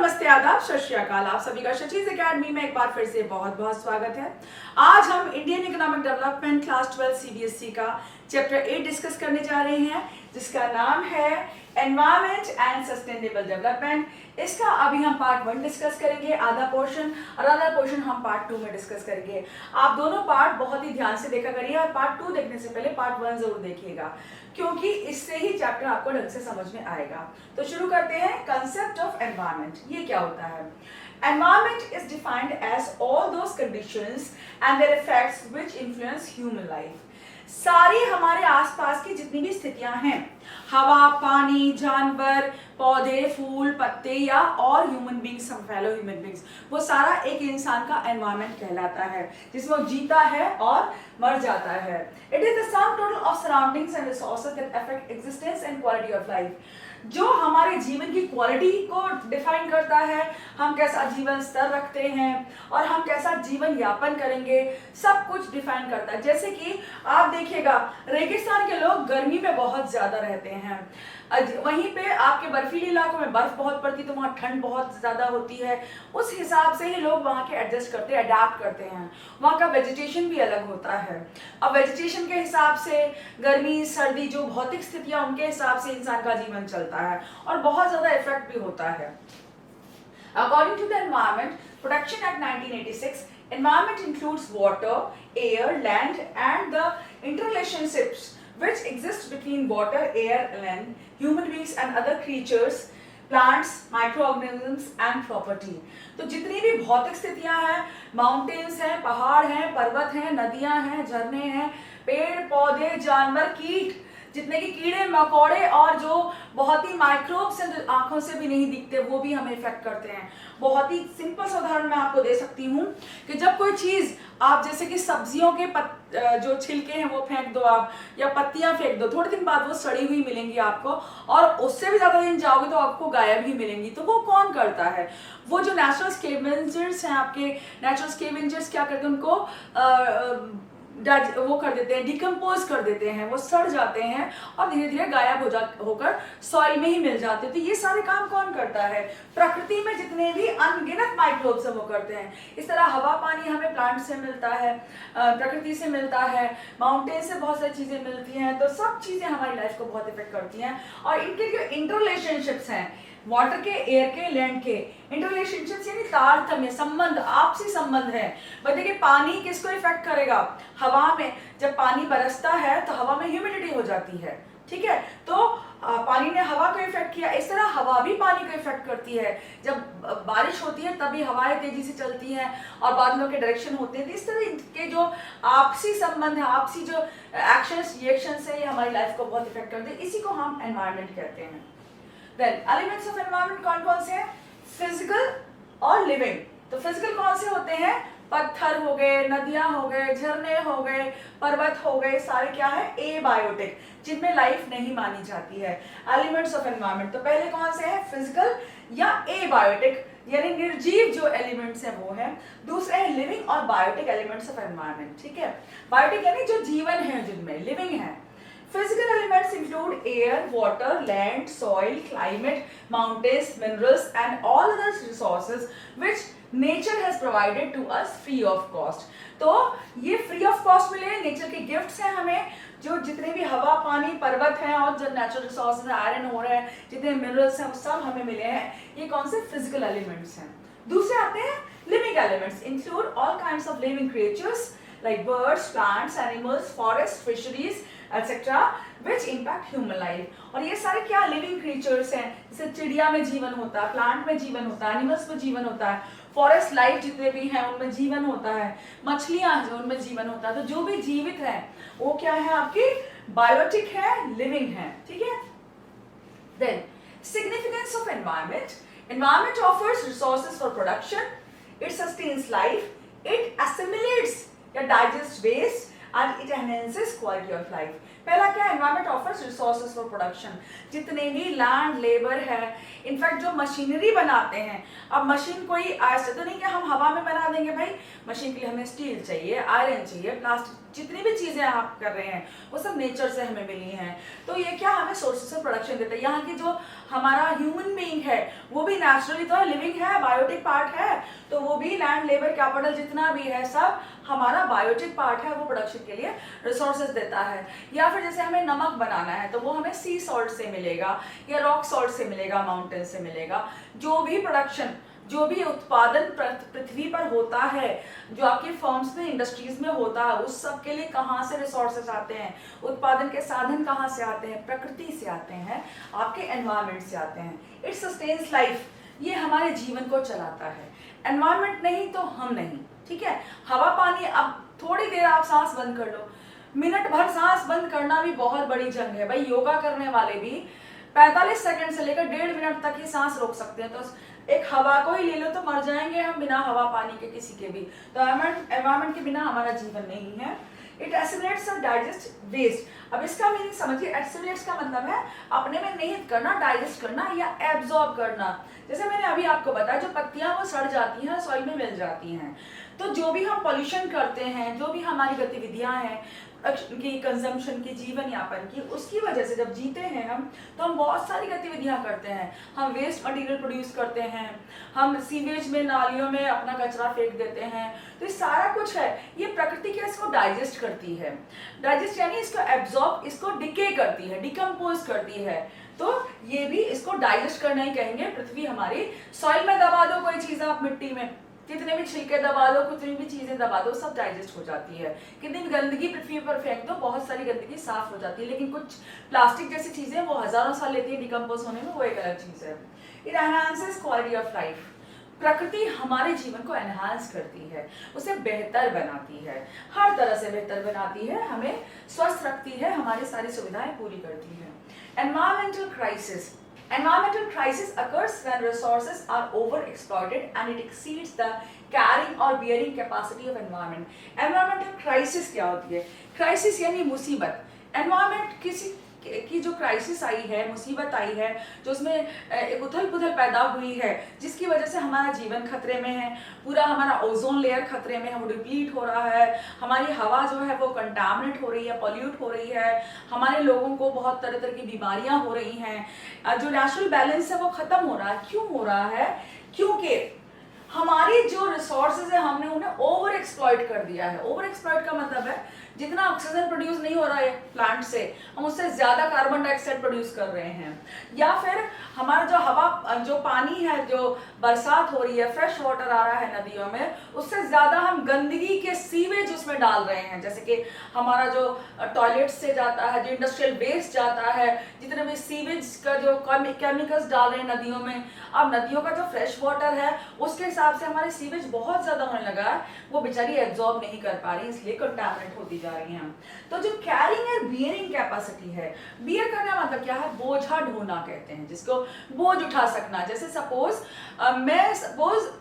नमस्ते, आदाब, सत श्री अकाल। आप सभी का शचीज एकेडमी में एक बार फिर से बहुत बहुत स्वागत है। आज हम Indian economic development class 12 CBSE का चैप्टर 8 डिस्कस करने जा रहे हैं, जिसका नाम है एनवायरमेंट एंड सस्टेनेबल डेवलपमेंट। इसका अभी हम पार्ट 1 डिस्कस करेंगे, आधा पोर्शन, और आधा पोर्शन हम पार्ट 2 में डिस्कस करेंगे। आप दोनों पार्ट बहुत ही ध्यान से देखा करिए और पार्ट 2 देखने से पहले पार्ट 1 जरूर देखिएगा, क्योंकि इससे ही चैप्टर आपको ढंग से समझ में आएगा। तो शुरू करते हैं। कंसेप्ट ऑफ एनवायरनमेंट, ये क्या होता है? Environment is defined as all those conditions and their effects which influence human life. सारी हमारे आसपास की जितनी भी स्थितियां हैं, हवा, पानी, जानवर, पौधे, फूल, पत्ते या और ह्यूमन बींग्स, हम फेलो ह्यूमन बींग्स, वो सारा एक इंसान का एनवायरनमेंट कहलाता है, जिसमें वो जीता है और मर जाता है। It is the sum total of surroundings and resources that affect existence and quality of life. जो हमारे जीवन की क्वालिटी को डिफाइन करता है, हम कैसा जीवन स्तर रखते हैं और हम कैसा जीवन यापन करेंगे, सब कुछ डिफाइन करता है। जैसे कि आप देखिएगा, रेगिस्तान के लोग गर्मी में बहुत ज्यादा रहते हैं, वहीं पे आपके बर्फीले इलाकों में बर्फ बहुत पड़ती है, तो वहाँ ठंड बहुत ज्यादा होती है। उस हिसाब से ही लोग वहाँ के एडजस्ट करते हैं, अडेप्ट करते हैं। वहाँ का वेजिटेशन भी अलग होता है। अब वेजिटेशन के हिसाब से गर्मी, सर्दी, जो भौतिक स्थितियां, उनके हिसाब से इंसान का जीवन चलता है और बहुत ज्यादा इफेक्ट भी होता है। According to the Environment Protection Act 1986, environment includes water, air, land, and the interrelationships which exist between water, air, land, human beings and other creatures, plants, microorganisms and property। तो जितनी भी भौतिक स्थितियां हैं, माउंटेन्स हैं, पहाड़ हैं, पर्वत हैं, नदियां हैं, झरने हैं, पेड़ पौधे, जानवर, कीट, जितने की कीड़े मकोड़े और जो बहुत ही माइक्रोब्स हैं जो आंखों से भी नहीं दिखते, वो भी हमें इफेक्ट करते हैं। बहुत ही सिंपल सा उदाहरण मैं आपको दे सकती हूँ कि जब कोई चीज आप, जैसे कि सब्जियों के जो छिलके हैं वो फेंक दो आप, या पत्तियां फेंक दो, थोड़े दिन बाद वो सड़ी हुई मिलेंगी आपको, और उससे भी ज्यादा दिन जाओगे तो आपको गायब ही मिलेंगी। तो वो कौन करता है? वो जो नेचुरल स्कैवेंजर्स हैं, आपके नेचुरल स्कैवेंजर्स क्या करते हैं, उनको वो कर देते हैं, डिकम्पोज कर देते हैं, वो सड़ जाते हैं और धीरे धीरे गायब होकर सॉइल में ही मिल जाते हैं। तो ये सारे काम कौन करता है? प्रकृति में जितने भी अनगिनत माइक्रोब्स हैं वो करते हैं। इस तरह हवा, पानी हमें प्लांट से मिलता है, प्रकृति से मिलता है, माउंटेन से बहुत सारी चीजें मिलती हैं। तो सब चीजें हमारी लाइफ को बहुत इफेक्ट करती हैं। और इनके जो इंटररिलेशनशिप्स हैं, वाटर के, एयर के, लैंड के, इंटररिलेशनशिप्स यानी तारतम्य, संबंध, आपसी संबंध है। देखिए, पानी किसको इफेक्ट करेगा? हवा में जब पानी बरसता है तो हवा में ह्यूमिडिटी हो जाती है, ठीक है? तो पानी ने हवा को इफेक्ट किया, इस तरह हवा भी पानी को इफेक्ट करती है। जब बारिश होती है तभी हवाएं तेजी से चलती हैं और बादलों के डायरेक्शन होते हैं। तो इस तरह के जो आपसी संबंध है, आपसी जो एक्शंस, रिएक्शंस है, ये हमारी लाइफ को बहुत इफेक्ट करते हैं। इसी को हम एनवायरनमेंट कहते हैं। देन एलिमेंट्स ऑफ एनवायरनमेंट कौन कौन से हैं? फिजिकल और लिविंग। तो फिजिकल कौन से होते हैं? पत्थर हो गए, नदियां हो गए, झरने हो गए, पर्वत हो गए, सारे क्या है? एबायोटिक, जिनमें लाइफ नहीं मानी जाती है। एलिमेंट्स ऑफ एनवायरनमेंट तो पहले कौन से हैं? फिजिकल या एबायोटिक, यानी निर्जीव जो एलिमेंट्स हैं वो हैं। दूसरे है लिविंग और बायोटिक एलिमेंट्स ऑफ एनवायरनमेंट, ठीक है? बायोटिक यानी जो जीवन है, जिनमें लिविंग है। Physical elements include air, water, land, soil, climate, mountains, minerals and all other resources which nature has provided to us free of cost। तो ये free of cost मिले, नेचर के गिफ्ट्स हैं हमें, जो जितने भी हवा, पानी, पर्वत हैं और जो नेचुरल रिसोर्सेज हैं, आयरन हो रहे हैं, जितने मिनरल्स हैं, वो सब हमें मिले हैं। ये कौन से? फिजिकल एलिमेंट्स हैं। दूसरे आते हैं living elements, include all kinds of living creatures like birds, plants, animals, forests, fisheries, etc. which impact human life। और ये सारे क्या लिविंग क्रिएचर्स हैं? जैसे चिड़िया में जीवन होता है, प्लांट में जीवन होता है, एनिमल्स में जीवन होता है, फॉरेस्ट लाइफ जितने भी हैं उनमें जीवन होता है, मछलियां जो उनमें जीवन होता है। तो जो भी जीवित है वो क्या है? आपकी बायोटिक है, लिविंग है, ठीक है? Then significance of environment. Environment offers resources for production, it sustains life, it assimilates या digest waste and it enhances quality of life. पहला क्या, environment offers resources for production. जितने भी लैंड लेबर है, इनफैक्ट जो मशीनरी बनाते हैं, अब मशीन कोई ऐसे तो नहीं कि हम हवा में बना देंगे भाई, मशीन के लिए हमें स्टील चाहिए, आयरन चाहिए, प्लास्टिक, जितनी भी चीजें आप कर रहे हैं वो सब नेचर से हमें मिली हैं। तो ये क्या हमें सोर्सेस ऑफ प्रोडक्शन देते हैं। यहाँ की जो हमारा ह्यूमन बीइंग है वो भी नेचुरली तो लिविंग है, बायोटिक पार्ट है, तो वो भी लैंड लेबर कैपिटल जितना भी है सब हमारा बायोटिक पार्ट है, वो प्रोडक्शन के लिए रिसोर्सेज देता है। या फिर जैसे हमें नमक बनाना है तो वो हमें सी सॉल्ट से मिलेगा या रॉक सॉल्ट से मिलेगा, माउंटेन से मिलेगा। जो भी प्रोडक्शन, जो भी उत्पादन पृथ्वी पर होता है, जो आपके फर्म्स में, इंडस्ट्रीज में होता है, उस सब के लिए कहाँ से रिसोर्सेज आते हैं, उत्पादन के साधन कहाँ से आते हैं, प्रकृति से आते हैं, आपके एनवायरमेंट से आते हैं। इट सस्टेन्स लाइफ, ये हमारे जीवन को चलाता है। एनवायरमेंट नहीं तो हम नहीं, ठीक है। हवा पानी, अब थोड़ी देर आप सांस बंद कर लो, मिनट भर सांस बंद करना भी बहुत बड़ी जंग है भाई। योगा करने वाले भी 45 सेकंड से लेकर 1.5 मिनट तक ही सांस रोक सकते हैं। तो एक हवा को ही ले लो तो मर जाएंगे हम बिना हवा पानी के किसी के भी। तो एनवायरमेंट के बिना हमारा जीवन नहीं है। इट एसिमिलेट्स और डाइजेस्ट वेस्ट। अब इसका मीनिंग समझिए, एसिमिलेट्स का मतलब है अपने में निहित करना, डाइजेस्ट करना या एब्जॉर्ब करना। जैसे मैंने अभी आपको बताया, जो पत्तियां वो सड़ जाती हैं, सॉइल में मिल जाती हैं। तो जो भी हम पॉल्यूशन करते हैं, जो भी हमारी गतिविधियां हैं की कंजम्पशन की, जीवन यापन की, उसकी वजह से जब जीते हैं हम, तो हम बहुत सारी गतिविधियां करते हैं। हम वेस्ट मटेरियल प्रोड्यूस करते हैं, हम सीवेज में, नालियों में अपना कचरा फेंक देते हैं। तो ये सारा कुछ है, ये प्रकृति क्या इसको डाइजेस्ट करती है। डाइजेस्ट यानी इसको एब्जॉर्ब, इसको डिके करती है, डिकम्पोज करती है। तो ये भी इसको डाइजेस्ट करना ही कहेंगे। पृथ्वी हमारी, सॉइल में दबा दो कोई चीज आप, मिट्टी में कितने भी छिलके दबा दो, कितनी भी चीजें दबा दो, सब डाइजेस्ट हो जाती है। कितनी भी गंदगी पृथ्वी पर फेंक दो, बहुत सारी गंदगी साफ हो जाती है। लेकिन कुछ प्लास्टिक जैसी चीजें वो हजारों साल लेती है डिकम्पोज होने में, वो एक अलग चीज है। It enhances quality of life. प्रकृति हमारे जीवन को एनहांस करती है, उसे बेहतर बनाती है, हर तरह से बेहतर बनाती है, हमें स्वस्थ रखती है, हमारी सारी सुविधाएं पूरी करती है। Environmental crisis. Environmental crisis occurs when resources are overexploited and it exceeds the carrying or bearing capacity of environment. Environmental crisis क्या होती है? Crisis यानी मुसीबत। Environment किसी की जो क्राइसिस आई है, मुसीबत आई है, जो उसमें एक उथल पुथल पैदा हुई है, जिसकी वजह से हमारा जीवन खतरे में है, पूरा हमारा ओजोन लेयर खतरे में है, वो डिप्लीट हो रहा है, हमारी हवा जो है वो कंटामिनेट हो रही है, पॉल्यूट हो रही है, हमारे लोगों को बहुत तरह तरह की बीमारियां हो रही हैं, जो नेचुरल बैलेंस है वो खत्म हो रहा है। क्यों हो रहा है? क्योंकि हमारी जो रिसोर्सेज है हमने उन्हें ओवर एक्सप्लॉइट कर दिया है। ओवर एक्सप्लॉइट का मतलब है जितना ऑक्सीजन प्रोड्यूस नहीं हो रहा है प्लांट से, हम उससे ज्यादा कार्बन डाइऑक्साइड प्रोड्यूस कर रहे हैं। या फिर हमारा जो हवा, जो पानी है, जो बरसात हो रही है, फ्रेश वाटर आ रहा है नदियों में, उससे ज्यादा हम गंदगी के सीवेज उसमें डाल रहे हैं। जैसे कि हमारा जो टॉयलेट से जाता है, जो इंडस्ट्रियल वेस्ट जाता है, जितने भी सीवेज का जो केमिकल्स डाल रहे हैं नदियों में, अब नदियों का जो फ्रेश वाटर है उसके हिसाब से हमारे सीवेज बहुत ज्यादा होने लगा है, वो बेचारी एब्जॉर्ब नहीं कर पा रही, इसलिए कंटामिनेट होती जा रही हैं। तो जो कैरिंग और बियरिंग कैपेसिटी है, बियर करना मतलब क्या है? बोझा ढोना कहते हैं जिसको, बोझ उठा सकना। जैसे सपोज मैं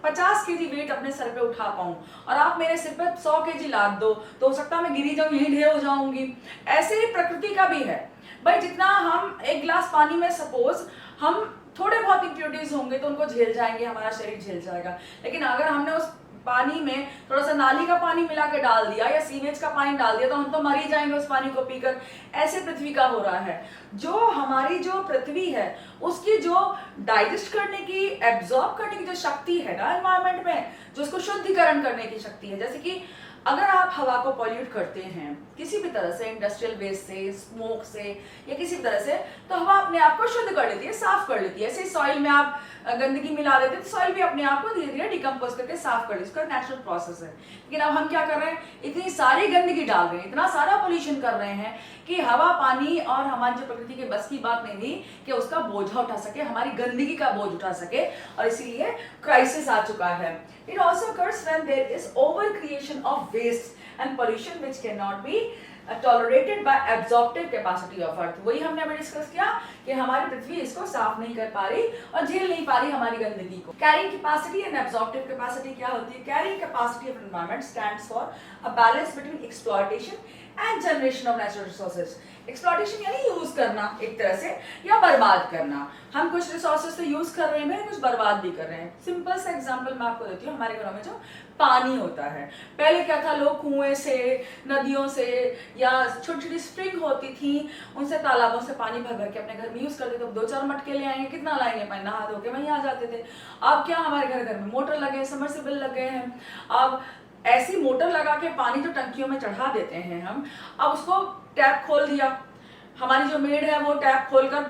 50 केजी वेट अपने सर पे उठा पाऊं और आप मेरे सिर पे 100 केजी लाद दो, तो हो सकता है मैं गिरी जाऊं, यही ढेर हो जाऊंगी। ऐसे ही प्रकृति का भी है भाई। जितना हम एक गिलास पानी में सपोज हम थोड़े बहुत इंप्योरिटीज होंगे तो उनको झेल जाएंगे, हमारा शरीर झेल जाएगा। लेकिन अगर हमने उस पानी में थोड़ा सा नाली का पानी मिला के डाल दिया या सीवेज का पानी डाल दिया तो हम तो मर ही जाएंगे उस पानी को पीकर। ऐसे पृथ्वी का हो रहा है। जो हमारी जो पृथ्वी है उसकी जो डाइजेस्ट करने की, एब्जॉर्ब करने की जो शक्ति है ना एनवायरनमेंट में, जो उसको शुद्धिकरण करने की शक्ति है, जैसे कि अगर आप हवा को पॉल्यूट करते हैं किसी भी तरह से, इंडस्ट्रियल वेस्ट से, स्मोक से या किसी भी तरह से, तो हवा अपने आप को शुद्ध कर लेती है, साफ कर लेती है। ऐसे सॉइल में आप गंदगी मिला देते हैं तो सॉइल भी अपने आप को धीरे धीरे डिकम्पोज करके साफ कर लेती है, इसका नेचुरल प्रोसेस है। लेकिन अब हम क्या कर रहे हैं? इतनी सारी गंदगी डाल रहे हैं, इतना सारा पोल्यूशन कर रहे हैं कि हवा, पानी और हमारी जो प्रकृति के बस की बात नहीं रही कि उसका बोझा उठा सके, हमारी गंदगी का बोझ उठा सके, और इसीलिए क्राइसिस आ चुका है। It also occurs when there is over creation of waste and pollution which cannot be tolerated by absorptive capacity of earth। वही हमने अभी डिस्कस किया कि हमारी पृथ्वी इसको साफ नहीं कर पा रही और झेल नहीं पा रही हमारी गंदगी को। Carrying capacity and absorptive capacity क्या होती है? Carrying capacity of environment stands for a balance between exploitation and generation of natural resources. Exploitation यानी यूज करना एक तरह से, या बर्बाद करना। हम कुछ रिसोर्सेज तो यूज कर रहे हैं, कुछ बर्बाद भी कर रहे हैं। सिंपल सा एग्जांपल मैं आपको देती हूँ। हमारे घरों में जो पानी होता है, पहले क्या था, लोग कुएं से, नदियों से, या छोटी छोटी स्प्रिंग होती थी, उनसे, तालाबों से पानी भर भर के अपने घर में यूज करते थे। 2-4 मटके ले आएंगे, कितना लाएंगे पानी, नहा धो के वहीं आ जाते थे। अब क्या, हमारे घर घर में मोटर लगे हैं, सबमर्सिबल लग गए हैं। अब ऐसी मोटर लगा के पानी जो टंकियों में चढ़ा देते हैं हम, अब उसको टैप खोल दिया, हमारी जो मेड है वो टैप खोलकर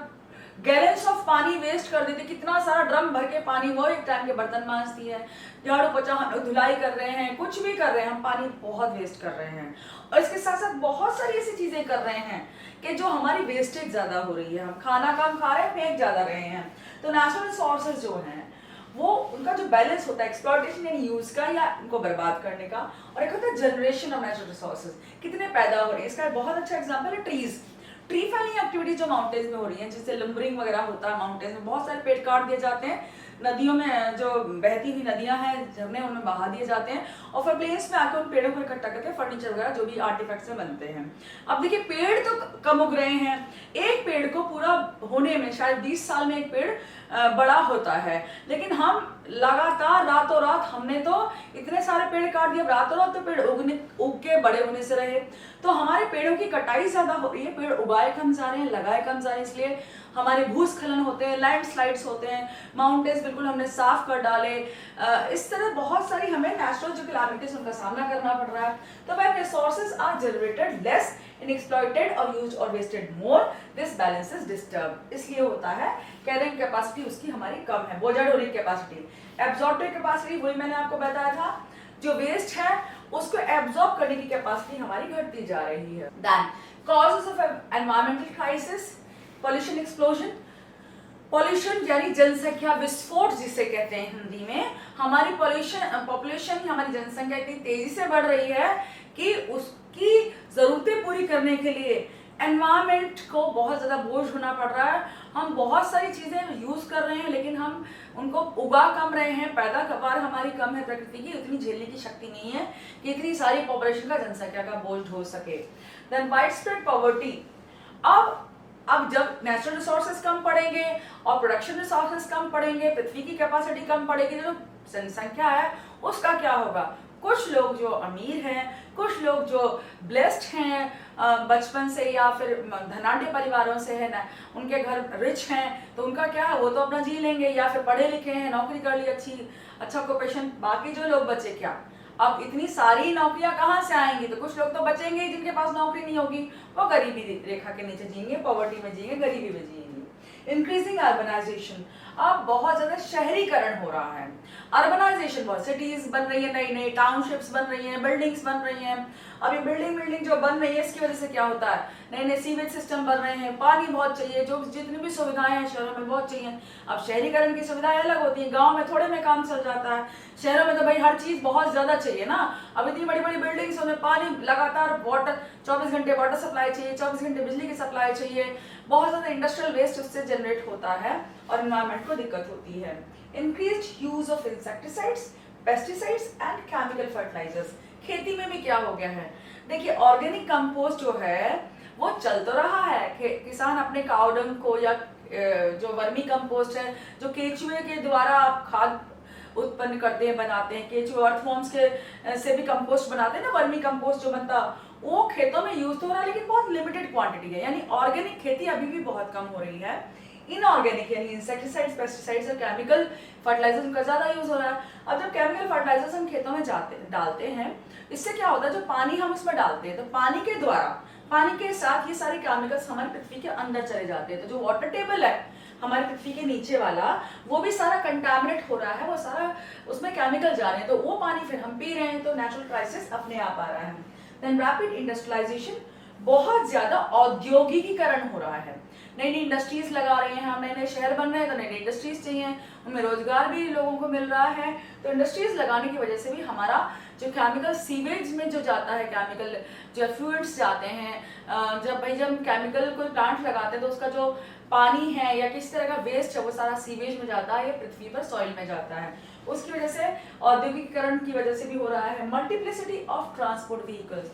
गैलेंस ऑफ पानी वेस्ट कर देती। कितना सारा ड्रम भर के पानी, वो एक टाइम के बर्तन मांजती है, झाड़ू पोछा, हम लोग धुलाई कर रहे हैं, कुछ भी कर रहे हैं, हम पानी बहुत वेस्ट कर रहे हैं। और इसके साथ साथ बहुत सारी ऐसी चीजें कर रहे हैं कि जो हमारी वेस्टेज ज्यादा हो रही है। हम खाना कम खा रहे हैं, फेंक ज्यादा रहे हैं। तो नेचुरल रिसोर्सेज जो हैं वो, उनका जो बैलेंस होता है एक्सप्लॉयटेशन यानी यूज का या उनको बर्बाद करने का, और एक होता है जनरेशन ऑफ नेचुरल रिसोर्सेज, कितने पैदा हो रहे हैं। इसका बहुत अच्छा एग्जांपल है ट्रीज। ट्री फैलिंग एक्टिविटी जो माउंटेन्स में हो रही है, जिससे लंबरिंग वगैरह होता है माउंटेन्स में, बहुत सारे पेड़ काट दिए जाते हैं, नदियों में जो बहती हुई नदियां हैं, झरने, उनमें बहा दिए जाते हैं, और फिर प्लेन्स में आकर उन पेड़ों को इकट्ठा करके फर्नीचर वगैरह जो भी आर्टिफैक्ट्स में बनते हैं। अब देखिए, पेड़ तो कम उग रहे हैं, एक पेड़ को पूरा होने में शायद 20 साल में एक पेड़ बड़ा होता है, लेकिन हम लगातार रातों रात हमने तो इतने सारे पेड़ काट दिए, रातों रात तो पेड़ उग के बड़े होने से रहे। तो हमारे पेड़ों की कटाई ज्यादा हो रही है, पेड़ उगाए कम जा रहे हैं, लगाए कम जा रहे हैं, इसलिए हमारे भूस्खलन होते हैं, लैंडस्लाइड्स होते हैं, माउंटेन्स बिल्कुल हमने साफ कर डाले। इस तरह बहुत सारी हमें नेचुरल जो कैलामिटीज उनका सामना करना पड़ रहा है। तो when resources are generated less and exploited or used or wasted more, this balance is disturbed। इसलिए होता है, कैरिंग कैपेसिटी उसकी हमारी कम है, बोझा ढोने की कैपेसिटी। एब्जॉर्बिंग कैपेसिटी, वही मैंने आपको बताया था, जो वेस्ट है उसको एब्जॉर्ब करने की कैपेसिटी हमारी घटती जा रही है। Then causes of environmental crisis, pollution, explosion. Pollution यानी जनसंख्या विस्फोट जिसे कहते हैं हिंदी में। हमारी पॉपुलेशन, हमारी जनसंख्या इतनी तेजी से बढ़ रही है कि उसकी जरूरतें पूरी करने के लिए एनवायरमेंट को बहुत ज्यादा बोझ होना पड़ रहा है। हम बहुत सारी चीजें यूज कर रहे हैं, लेकिन हम उनको उगा कम रहे हैं, पैदावार हमारी कम है प्रकृति की, उतनी झेलने की शक्ति नहीं है कि इतनी सारी पॉपुलेशन का, जनसंख्या का बोझ ढो सके। Then wide spread poverty. अब जब नेचुरल रिसोर्सेज कम पड़ेंगे और प्रोडक्शन रिसोर्सेज कम पड़ेंगे, पृथ्वी की कैपेसिटी कम पड़ेगी, जो जनसंख्या है उसका क्या होगा। कुछ लोग जो अमीर हैं, कुछ लोग जो ब्लेस्ड हैं, बचपन से या फिर धनाढ्य परिवारों से है ना, उनके घर रिच हैं, तो उनका क्या है, वो तो अपना जी लेंगे, या फिर पढ़े लिखे हैं, नौकरी कर ली अच्छा ऑक्यूपेशन। बाकी जो लोग बचे क्या, अब इतनी सारी नौकरियां कहाँ से आएंगी, तो कुछ लोग तो बचेंगे जिनके पास नौकरी नहीं होगी, वो गरीबी रेखा के नीचे जिएंगे, पॉवर्टी में जिएंगे, गरीबी में जिएंगे। इंक्रीजिंग अर्बनाइजेशन, अब बहुत ज्यादा शहरीकरण हो रहा है। अर्बनाइजेशन, बहुत सिटीज बन रही है, नई नई टाउनशिप्स बन रही हैं, बिल्डिंग्स बन रही हैं। अब ये बिल्डिंग जो बन रही है, इसकी वजह से क्या होता है, नए नए सीवेज सिस्टम बन रहे हैं, पानी बहुत चाहिए, जो जितनी भी सुविधाएं हैं शहरों में बहुत चाहिए। अब शहरीकरण की सुविधाएं अलग होती हैं, गाँव में थोड़े में काम चल जाता है, शहरों में तो भाई हर चीज बहुत ज्यादा चाहिए ना। अब इतनी बड़ी बड़ी बिल्डिंग्स में पानी लगातार, वाटर 24 घंटे वाटर सप्लाई चाहिए, 24 घंटे बिजली की सप्लाई चाहिए, बहुत ज्यादा इंडस्ट्रियल वेस्ट उससे जनरेट होता है और एनवायरमेंट को दिक्कत होती है। Increased use of insecticides, pesticides and chemical fertilisers. खेती में भी क्या हो गया है, देखिए ऑर्गेनिक कंपोस्ट जो है वो चल तो रहा है, किसान अपने काउडंग को या जो वर्मी कंपोस्ट है, जो केचुए के द्वारा आप खाद उत्पन्न करते हैं, बनाते हैं, केचुए अर्थवॉर्म्स के से भी कंपोस्ट बनाते हैं ना, वर्मी कंपोस्ट जो बनता, वो खेतों में यूज तो हो रहा है, लेकिन बहुत लिमिटेड क्वांटिटी है। यानी ऑर्गेनिक खेती अभी भी बहुत कम हो रही है। इनऑर्गेनिक यानी इंसेक्टिसाइड्स, पेस्टिसाइड्स और केमिकल फर्टिलाइजर्स का ज्यादा यूज हो रहा है। अब जब केमिकल फर्टिलाइजर्स हम खेतों में डालते हैं, इससे क्या होता है, जो पानी हम उसमें डालते हैं, तो पानी के द्वारा, पानी के साथ ये सारे केमिकल्स हमारी पृथ्वी के अंदर चले जाते हैं। तो जो वाटर टेबल है हमारी पृथ्वी के नीचे वाला, वो भी सारा कंटामिनेट हो रहा है, वो सारा उसमें केमिकल जा रहे हैं, तो वो पानी फिर हम पी रहे हैं, तो नेचुरल क्राइसिस अपने आप आ रहा है। देन रैपिड इंडस्ट्रियलाइजेशन, बहुत ज्यादा औद्योगिकीकरण हो रहा है, नई नई इंडस्ट्रीज लगा रहे हैं हम, नए नए शहर बन रहे हैं, तो नई नई इंडस्ट्रीज चाहिए, उनमें रोजगार भी लोगों को मिल रहा है। तो इंडस्ट्रीज लगाने की वजह से भी हमारा जो केमिकल सीवेज में जो जाता है, केमिकल जो फ्लूइड्स जाते हैं, जब हम केमिकल कोई प्लांट लगाते हैं तो उसका जो पानी है या किस तरह का वेस्ट है वो सारा सीवेज में जाता है या पृथ्वी पर सॉइल में जाता है। उसकी वजह से औद्योगिकीकरण की वजह से भी हो रहा है। मल्टीप्लिसिटी ऑफ ट्रांसपोर्ट व्हीकल्स,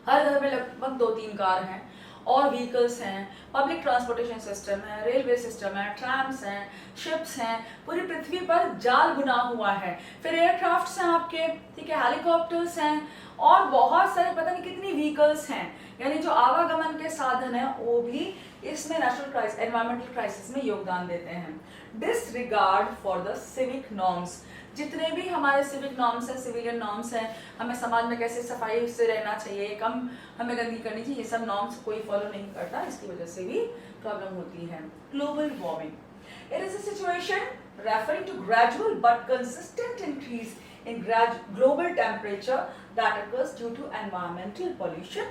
हर घर में लगभग 2-3 कार हैं और व्हीकल्स हैं, पब्लिक ट्रांसपोर्टेशन सिस्टम है, रेलवे सिस्टम है, ट्रैम्स हैं, शिप्स हैं, पूरी पृथ्वी पर जाल बुना हुआ है। फिर एयरक्राफ्ट्स हैं आपके, ठीक है, हेलीकॉप्टर्स हैं और बहुत सारे पता नहीं कितनी व्हीकल्स हैं, यानी जो आवागमन के साधन हैं वो भी इसमें नेशनल क्राइसिस, एनवायरमेंटल क्राइसिस में योगदान देते हैं। Disregard for the civic norms, जितने भी हमारे सिविक नॉर्म्स हैं, सिविलियन नॉर्म्स हैं, हमें समाज में कैसे सफाई से रहना चाहिए, कम हमें गंदगी करनी चाहिए, ये सब नॉर्म्स कोई फॉलो नहीं करता, इसकी वजह से भी प्रॉब्लम होती है। Global warming, it is a situation referring to gradual but consistent increase in global temperature that occurs due to environmental pollution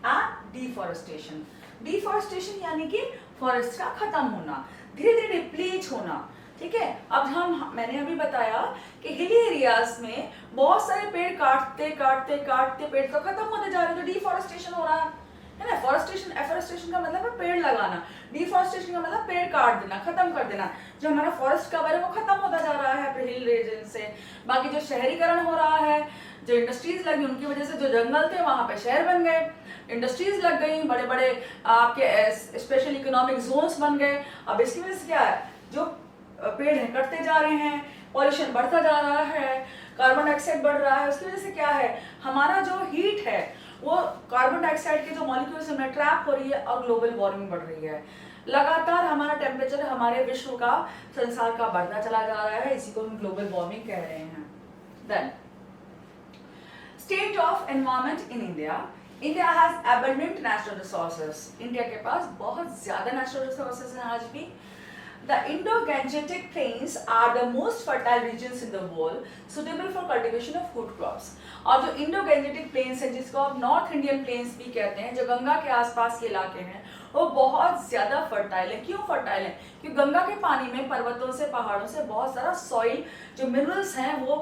and deforestation. Deforestation यानी कि फॉरेस्ट का खत्म होना, धीरे धीरे डिप्लीट होना, ठीक है। अब मैंने अभी बताया कि हिली एरियाज में बहुत सारे पेड़ काटते काटते काटते पेड़ तो खत्म होते जा रहे हैं, तो डिफॉरेस्टेशन हो रहा है ना। फॉरेस्टेशन, एफॉरेस्टेशन का मतलब है पेड़ लगाना, डिफॉरेस्टेशन का मतलब पेड़ काट देना, खत्म कर देना। जो हमारा फॉरेस्ट कवर है वो खत्म होता जा रहा है हिल रीजन से। बाकी जो शहरीकरण हो रहा है, जो इंडस्ट्रीज लगी उनकी वजह से जो जंगल थे वहां पे शहर बन गए, इंडस्ट्रीज लग गई, बड़े बड़े आपके स्पेशल इकोनॉमिक जोन्स बन गए। अब इसकी वजह से क्या है, जो पेड़ हैं कटते जा रहे हैं, पॉल्यूशन बढ़ता जा रहा है, कार्बन डाइऑक्साइड बढ़ रहा है। उसकी वजह से क्या है, हमारा जो हीट है वो कार्बन डाइऑक्साइड के जो मॉलिक्यूल्स में ट्रैप हो रही है और ग्लोबल वार्मिंग बढ़ रही है। लगातार हमारा टेम्परेचर हमारे विश्व का, संसार का बढ़ता चला जा रहा है, इसी को हम ग्लोबल वार्मिंग कह रहे हैं। Then state of environment in India, India has abundant natural resources, India के पास बहुत ज्यादा नेचुरल रिसोर्सेज हैं आज भी। The Indo-Gangetic plains are the most fertile regions in the world, suitable for cultivation of food crops. और जो Indo-Gangetic planes है, जिसको आप नॉर्थ इंडियन प्लेन्स भी कहते हैं, जो गंगा के आसपास के इलाके हैं, वो बहुत ज्यादा फर्टाइल है। क्यों फर्टाइल है? क्योंकि गंगा के पानी में पर्वतों से, पहाड़ों से बहुत सारा सॉइल, जो मिनरल्स हैं वो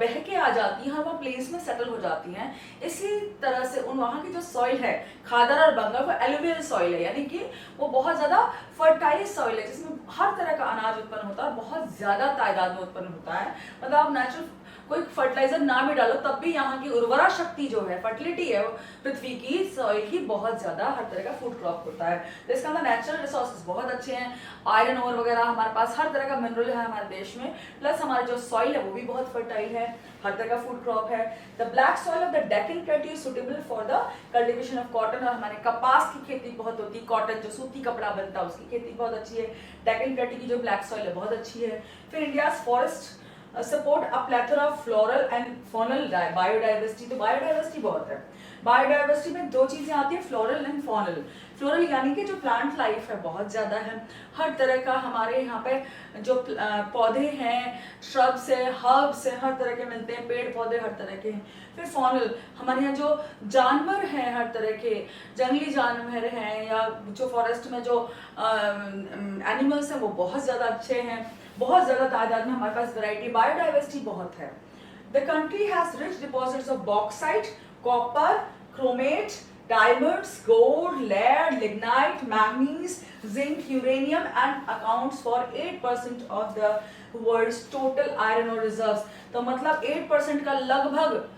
बह के आ जाती हैं और वहाँ प्लेन्स में सेटल हो जाती हैं। इसी तरह से वहाँ की जो सॉइल है, खादर और बंगाल, वो एलुवियल सॉइल है, यानी कि वो बहुत ज्यादा फर्टाइल सॉइल है, जिसमें हर तरह का अनाज उत्पन्न होता है, बहुत ज्यादा तादाद में उत्पन्न होता है। मतलब आप नेचुरल कोई फर्टिलाइजर ना भी डालो तब भी यहाँ की उर्वरा शक्ति जो है, फर्टिलिटी है, वो पृथ्वी की, सॉइल की बहुत ज्यादा, हर तरह का फूड क्रॉप होता है। तो इसका मतलब नेचुरल रिसोर्सेज बहुत अच्छे हैं, आयरन ओर वगैरह हमारे पास, हर तरह का मिनरल है हमारे देश में, प्लस हमारा जो सॉइल है वो भी बहुत फर्टाइल है, हर तरह का फूड क्रॉप है। The black soil of the Deccan plateau is suitable for the cultivation of cotton, और हमारे कपास की खेती बहुत होती है, कॉटन जो सूती कपड़ा बनता है उसकी खेती बहुत अच्छी है। डेक्कन प्लेट्यू की जो ब्लैक सॉइल है बहुत अच्छी है। फिर India's forest support a plethora of floral and faunal biodiversity, तो बायोडाइवर्सिटी बहुत है। बायोडाइवर्सिटी में दो चीजें आती है, फ्लोरल एंड फॉनल। फ्लोरल यानी कि जो प्लांट लाइफ है बहुत ज्यादा है, हर तरह का हमारे यहाँ पे जो पौधे हैं, श्रब्स है, हर्ब्स है, हर तरह के मिलते हैं, पेड़ पौधे हर तरह के हैं। फिर फॉनल, हमारे यहाँ जो जानवर हैं, हर तरह के जंगली जानवर हैं, या जो फॉरेस्ट में जो एनिमल्स हैं वो बहुत ज्यादा अच्छे हैं, बहुत ज्यादा तादाद में हमारे पास वैरायटी, बायोडाइवर्सिटी बहुत है। The country has rich deposits of bauxite, copper, chromate, diamonds, gold, lead, lignite, manganese, zinc, uranium, and accounts for 8% of the world's total iron ore reserves. तो मतलब 8% का लगभग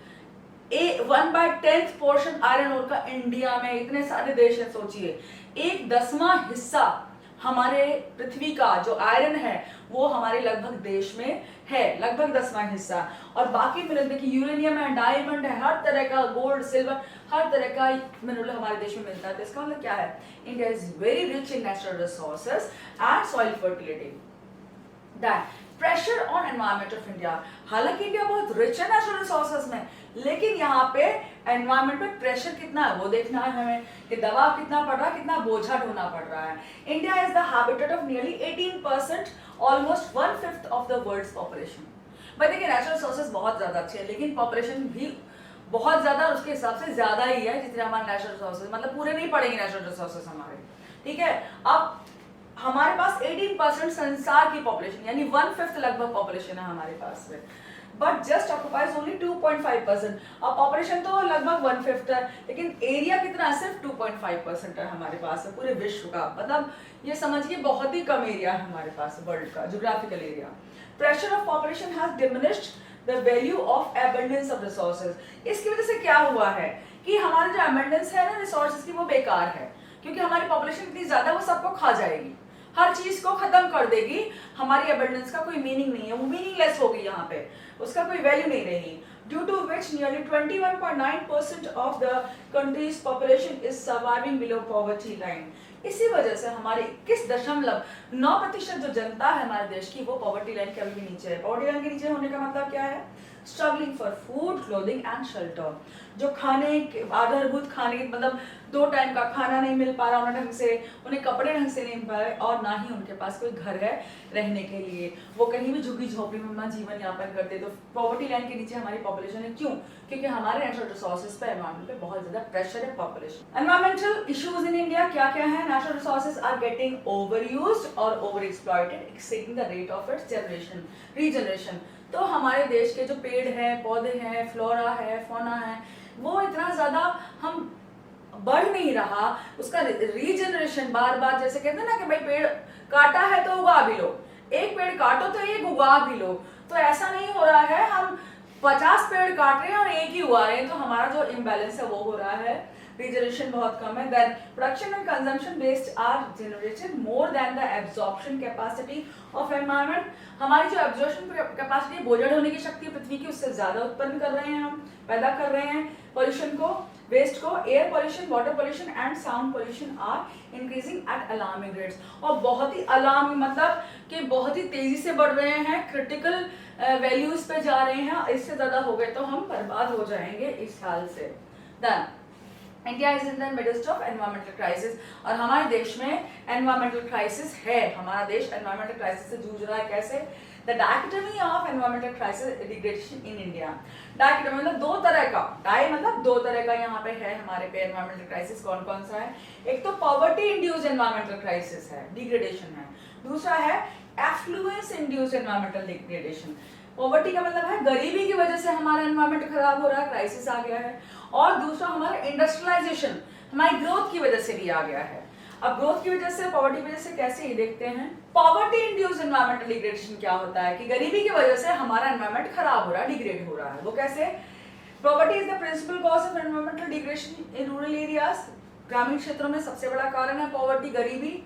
1/10 पोर्शन आयरन ओर का India में, इतने सारे देश हैं, सोचिए 1/10वां हिस्सा हमारे पृथ्वी का जो आयरन है वो हमारे लगभग देश में है, लगभग 10वां हिस्सा। और बाकी मिनरल देखिए, यूरेनियम है, डायमंड है, हर तरह का गोल्ड, सिल्वर, हर तरह का मिनरल हमारे देश में मिलता है। तो इसका मतलब क्या है, India is very rich in natural resources and soil fertility. Pressure on environment of India, हालांकि इंडिया बहुत रिच है नेचुरल रिसोर्सेज में, लेकिन यहाँ पे एनवायरमेंट पे प्रेशर कितना है वो देखना है हमें, कि दबाव कितना पड़ रहा है, कितना बोझा ढोना पड़ रहा है। India is the habitat of nearly 18%, almost 1/5 of the world's population. भाई देखिए, नेचुरल रिसोर्सेज बहुत ज्यादा अच्छे हैं, लेकिन पॉपुलेशन भी बहुत ज्यादा, उसके हिसाब से ज्यादा ही है जितने हमारे नेचुरल रिसोर्सेज, मतलब पूरे नहीं पड़ेंगे नेचुरल रिसोर्सेज हमारे, ठीक है। अब हमारे पास 18% संसार की पॉपुलेशन, यानी 1/5 लगभग पॉपुलेशन है हमारे पास में, बट जस्ट ऑक्युपाइज ओनली 2.5%। अब पॉपुलेशन तो लगभग 1/5 है, लेकिन एरिया कितना है, सिर्फ 2.5% है हमारे पास है पूरे विश्व का। मतलब ये समझिए बहुत ही कम एरिया है हमारे पास वर्ल्ड का geographical area. Pressure of population has diminished the value of abundance of resources. इसकी वजह से क्या हुआ है कि कि हमारी जो अबंडेंस है ना रिसोर्सेज की वो बेकार है, क्योंकि हमारी पॉपुलेशन इतनी ज्यादा वो सबको खा जाएगी, हर चीज को खत्म कर देगी। हमारी अबंडेंस का कोई मीनिंग नहीं है, वो मीनिंगलेस होगी यहाँ पे, उसका कोई वैल्यू नहीं रहेगी। Due to which nearly 21.9% of the country's population is surviving below poverty line. इसी वजह से हमारे 21.9% जो जनता है हमारे देश की वो पॉवर्टी लाइन के अभी भी नीचे है। पॉवर्टी लाइन के नीचे होने का मतलब क्या है? Struggling for food, clothing and shelter. जो खाने आधारभूत खाने मतलब 2 टाइम का खाना नहीं मिल पा रहा उन्हें ढंग से, उन्हें कपड़े ढंग से नहीं मिल पा रहे, और ना ही उनके पास कोई घर है रहने के लिए, वो कहीं भी झुग्गी झोपड़ी में अपना जीवन यापन करते। तो पॉवर्टी लाइन के नीचे हमारी पॉपुलेशन है। क्यों? क्योंकि हमारे नेचुरल रिसोर्सेज पे, एनवायरमेंट पे बहुत ज्यादा प्रेशर है population. Environmental issues in India क्या क्या है? Natural resources are getting overused और over exploited, exceeding the rate of its regeneration. तो हमारे देश के जो पेड़ हैं, पौधे हैं, फ्लोरा है, फौना है, वो इतना ज्यादा हम बढ़ नहीं रहा, उसका रीजनरेशन बार बार, जैसे कहते हैं ना कि भाई पेड़ काटा है तो उगा भी लो, एक पेड़ काटो तो एक उगा भी लो, तो ऐसा नहीं हो रहा है। हम 50 पेड़ काट रहे हैं और एक ही उगा रहे हैं, तो हमारा जो इम्बैलेंस है वो हो रहा है, रीजनरेशन बहुत कम है। Then production and consumption waste are generated more than the absorption capacity of environment. हमारी जो एब्जॉर्प्शन कैपेसिटी, बोझल होने की शक्ति पृथ्वी की, उससे ज्यादा उत्पन्न कर रहे हैं, हम पैदा कर रहे हैं पोल्यूशन को, वेस्ट को। Air pollution, water pollution and sound pollution are increasing at alarming rates, और बहुत ही अलार्मिंग मतलब कि बहुत ही तेजी से बढ़ रहे हैं, क्रिटिकल वैल्यूज पे जा रहे हैं। इससे ज्यादा हो गए तो हम बर्बाद हो जाएंगे इस हाल से। Then India is in the midst of environmental crisis, और हमारे देश में एनवायरमेंटल क्राइसिस है। हमारा देश एनवायरमेंटल क्राइसिस से जूझ रहा है। कैसे? The dichotomy of environmental crisis degradation in India. Dichotomy मतलब 2 तरह का, डाई मतलब 2 तरह का यहाँ पे है हमारे पे एनवायरमेंटल क्राइसिस। कौन कौन सा है? एक तो पॉवर्टी इंड्यूस्ड एनवायरमेंटल क्राइसिस है, डिग्रेडेशन है। दूसरा है affluence induced environmental degradation. Poverty का मतलब है गरीबी की वजह से हमारा एनवायरमेंट खराब हो रहा है, क्राइसिस आ गया है। और दूसरा हमारा इंडस्ट्रियलाइजेशन, हमारी ग्रोथ की वजह से भी आ गया है। अब ग्रोथ की वजह से, पॉवर्टी की वजह से कैसे, ये देखते हैं। पॉवर्टी इंड्यूस्ड एनवायरमेंटल डिग्रेडेशन क्या होता है कि गरीबी की वजह से हमारा एनवायरमेंट खराब हो रहा है, डिग्रेड हो रहा है। वो कैसे? Poverty is the principal cause of environmental degradation in rural areas. ग्रामीण क्षेत्रों में सबसे बड़ा कारण है पॉवर्टी, गरीबी।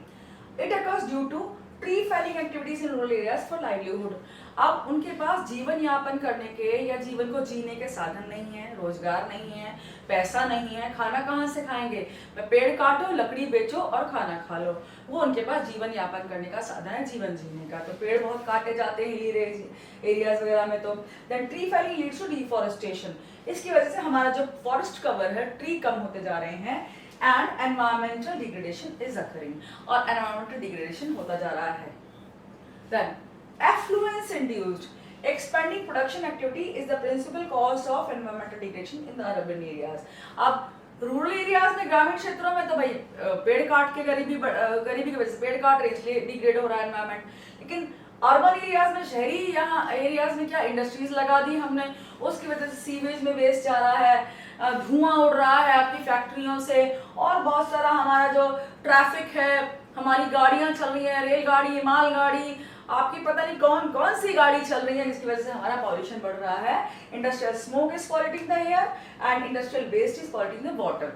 It occurs due to tree felling activities in rural areas for livelihood. अब उनके पास जीवन यापन करने के या जीवन को जीने के साधन नहीं है, रोजगार नहीं है, पैसा नहीं है, खाना कहाँ से खाएंगे? पेड़ काटो, लकड़ी बेचो और खाना खा लो, वो उनके पास जीवन यापन करने का साधन है, जीवन जीने का। तो पेड़ बहुत काटे जाते हैं हिली एरियाज वगैरह में। तो then tree felling leads to deforestation. इसकी वजह से हमारा जो फॉरेस्ट कवर है, ट्री कम होते जा रहे हैं, and environmental degradation is occurring, और एनवायरमेंटल डिग्रेडेशन होता जा रहा है। देन effluence induced expanding production activity is the principal cause of environmental degradation in the urban areas। अब रूरल एरियाज में, ग्रामीण क्षेत्रों में तो भाई पेड़ काट के गरीबी की वजह से पेड़ काट रहे, इसलिए डिग्रेड हो रहा है एनवायरमेंट। लेकिन अर्बन एरियाज में, शहरी यहाँ एरियाज में क्या इंडस्ट्रीज लगा दी हमने, उसकी वजह से सीवेज में वेस्ट जा रहा है, धुआं उड़ रहा है आपकी फैक्ट्रियों से, और बहुत सारा हमारा जो ट्रैफिक है, हमारी गाड़ियां चल रही है, रेलगाड़ी, मालगाड़ी, आपकी पता नहीं कौन कौन सी गाड़ी चल रही है, जिसकी वजह से हमारा पॉल्यूशन बढ़ रहा है। Industrial smoke is polluting the air and industrial waste is polluting the water.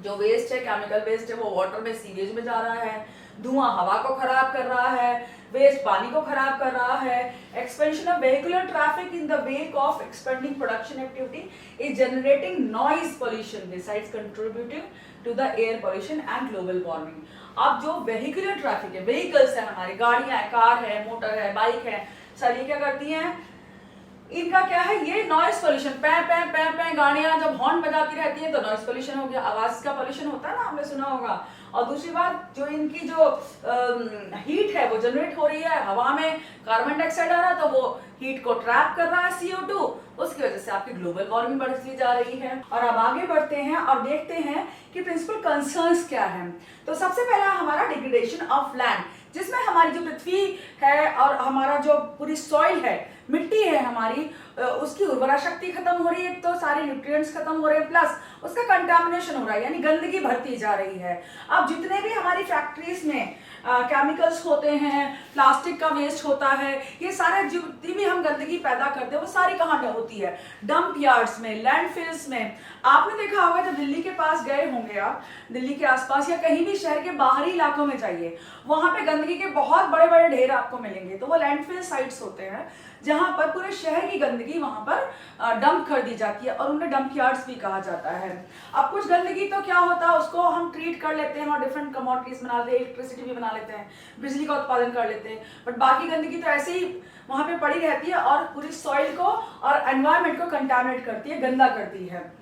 जो वेस्ट है, केमिकल वेस्ट है, वो वाटर में, सीवेज में जा रहा है, धुआं हवा को खराब कर रहा है, वेस्ट पानी को खराब कर रहा है। Expansion of vehicular traffic in the wake of expanding production activity is generating noise pollution besides contributing to the air pollution and global warming. अब जो वेहिकुलर ट्रैफिक है, व्हीकल्स है, हमारी गाड़ियां है, कार है, मोटर है, बाइक है, सर ये क्या करती हैं? इनका क्या है? ये नॉइस पोल्यूशन, पै पै पै पै गाड़ियां जब हॉर्न बजाती रहती हैं तो नॉइस पोल्यूशन हो गया, आवाज का पोल्यूशन होता है ना, आपने सुना होगा। और दूसरी बात, जो इनकी जो हीट है वो जनरेट हो रही है, हवा में कार्बन डाइऑक्साइड आ रहा है, तो वो हीट को ट्रैप कर रहा है CO2, उसकी वजह से आपकी ग्लोबल वार्मिंग बढ़ती जा रही है। और अब आगे बढ़ते हैं और देखते हैं कि प्रिंसिपल कंसर्न्स क्या है। तो सबसे पहला हमारा डिग्रेडेशन ऑफ लैंड, जिसमें हमारी जो पृथ्वी है और हमारा जो पूरी सॉइल है, मिट्टी है हमारी, उसकी उर्वरा शक्ति खत्म हो रही है, तो सारे न्यूट्रिएंट्स खत्म हो रहे हैं, प्लस उसका कंटामिनेशन हो रहा है, यानी गंदगी भरती जा रही है। अब जितने भी हमारी फैक्ट्रीज में केमिकल्स होते हैं, प्लास्टिक का वेस्ट होता है, ये सारे जितनी भी हम गंदगी पैदा करते हैं वो सारी कहाँ होती है? डंप यार्ड्स में, लैंडफिल्स में। आपने देखा होगा जब दिल्ली के पास गए होंगे आप, दिल्ली के आसपास या कहीं भी शहर के बाहरी इलाकों में जाइए, वहां पे गंदगी के बहुत बड़े बड़े ढेर आपको मिलेंगे। तो वो लैंडफिल साइट्स होते हैं जहां पर पूरे शहर की गंदगी वहां पर डंप कर दी जाती है और उन्हें डंप यार्ड्स भी कहा जाता है। अब कुछ गंदगी तो क्या होता है, उसको हम ट्रीट कर लेते हैं और डिफरेंट कमोडिटीज बना लेते हैं, इलेक्ट्रिसिटी भी बना लेते हैं, बिजली का उत्पादन कर लेते हैं, बट बाकी गंदगी तो ऐसे ही वहां पे पड़ी रहती है और पूरी सॉइल को और एनवायरमेंट को कंटामिनेट करती है, गंदा करती है।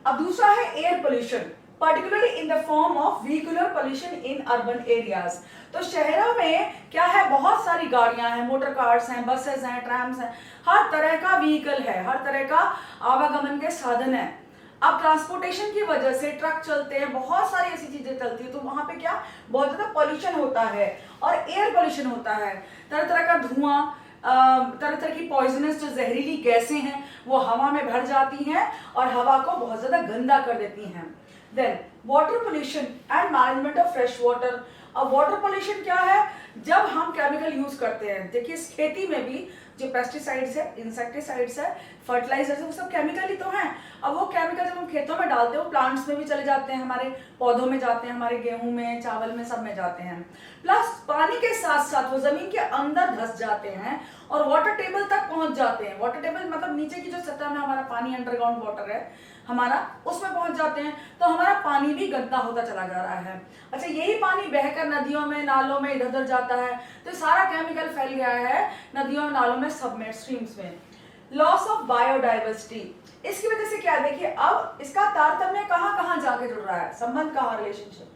अब दूसरा है air pollution, particularly in the form of vehicular pollution in urban areas। तो शहरों में क्या है, बहुत सारी गाड़ियां हैं, मोटर कार्स हैं, बसेस हैं, ट्रैम्स हैं, हर तरह का व्हीकल है, हर तरह का आवागमन के साधन है। अब ट्रांसपोर्टेशन की वजह से ट्रक चलते हैं, बहुत सारी ऐसी चीजें चलती है, तो वहां पे क्या बहुत ज्यादा पॉल्यूशन होता है और एयर पॉल्यूशन होता है। तरह तरह का धुआं, तरह तरह की पॉइजनस जो जहरीली गैसें हैं वो हवा में भर जाती हैं और हवा को बहुत ज्यादा गंदा कर देती हैं। Then water pollution and management of fresh water। अब वाटर पोल्यूशन क्या है, जब हम केमिकल यूज करते हैं, देखिए इस खेती में भी जो पेस्टिसाइड्स है, इंसेक्टिसाइड्स है, फर्टिलाइजर्स है, वो सब केमिकल ही तो हैं। अब वो केमिकल जब हम खेतों में डालते हैं वो प्लांट्स में भी चले जाते हैं, हमारे पौधों में जाते हैं, हमारे गेहूं में, चावल में, सब में जाते हैं। प्लस पानी के साथ साथ वो जमीन के अंदर धंस जाते हैं और वाटर टेबल तक पहुंच जाते हैं। वाटर टेबल मतलब नीचे की जो सतह में हमारा पानी, अंडरग्राउंड वाटर है हमारा, उसमें पहुंच जाते हैं, तो हमारा पानी भी गंदा होता चला जा रहा है। अच्छा, यही पानी बहकर नदियों में, नालों में इधर उधर जाता है, तो सारा केमिकल फैल गया है नदियों, नालों में, सबमेर्ज स्ट्रीम्स में। लॉस ऑफ बायोडाइवर्सिटी, इसकी वजह से क्या, देखिए अब इसका तारतम्य कहाँ कहाँ जाके जुड़ रहा है, संबंध कहाँ, रिलेशनशिप।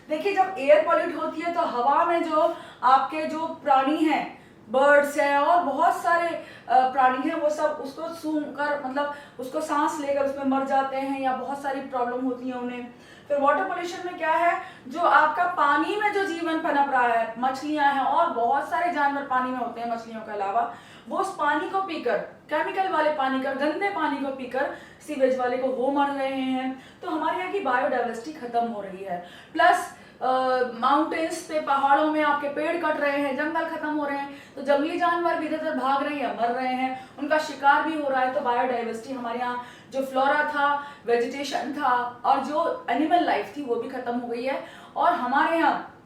देखिए जब एयर पॉल्यूट होती है तो हवा में जो आपके जो प्राणी हैं, बर्ड्स हैं और बहुत सारे प्राणी हैं, वो सब उसको सूंघ कर, मतलब उसको सांस लेकर उसमें मर जाते हैं या बहुत सारी प्रॉब्लम होती है उन्हें। फिर वाटर पोल्यूशन में क्या है, जो आपका पानी में जो जीवन पनप रहा है, मछलियां हैं और बहुत सारे जानवर पानी में होते हैं मछलियों के अलावा, वो उस पानी को पीकर, केमिकल वाले पानी का, गंदे पानी को पीकर सीवेज वाले को वो मर रहे हैं। तो हमारे यहाँ की बायोडाइवर्सिटी खत्म हो रही है। प्लस माउंटेन्स पे, पहाड़ों में आपके पेड़ कट रहे हैं, जंगल खत्म हो रहे हैं, तो जंगली जानवर भी इधर भाग रहे हैं या मर रहे हैं, उनका शिकार भी हो रहा है। तो बायोडाइवर्सिटी हमारे यहाँ, जो फ्लोरा था, वेजिटेशन था और जो एनिमल लाइफ थी वो भी खत्म हो गई है और हमारे यहाँ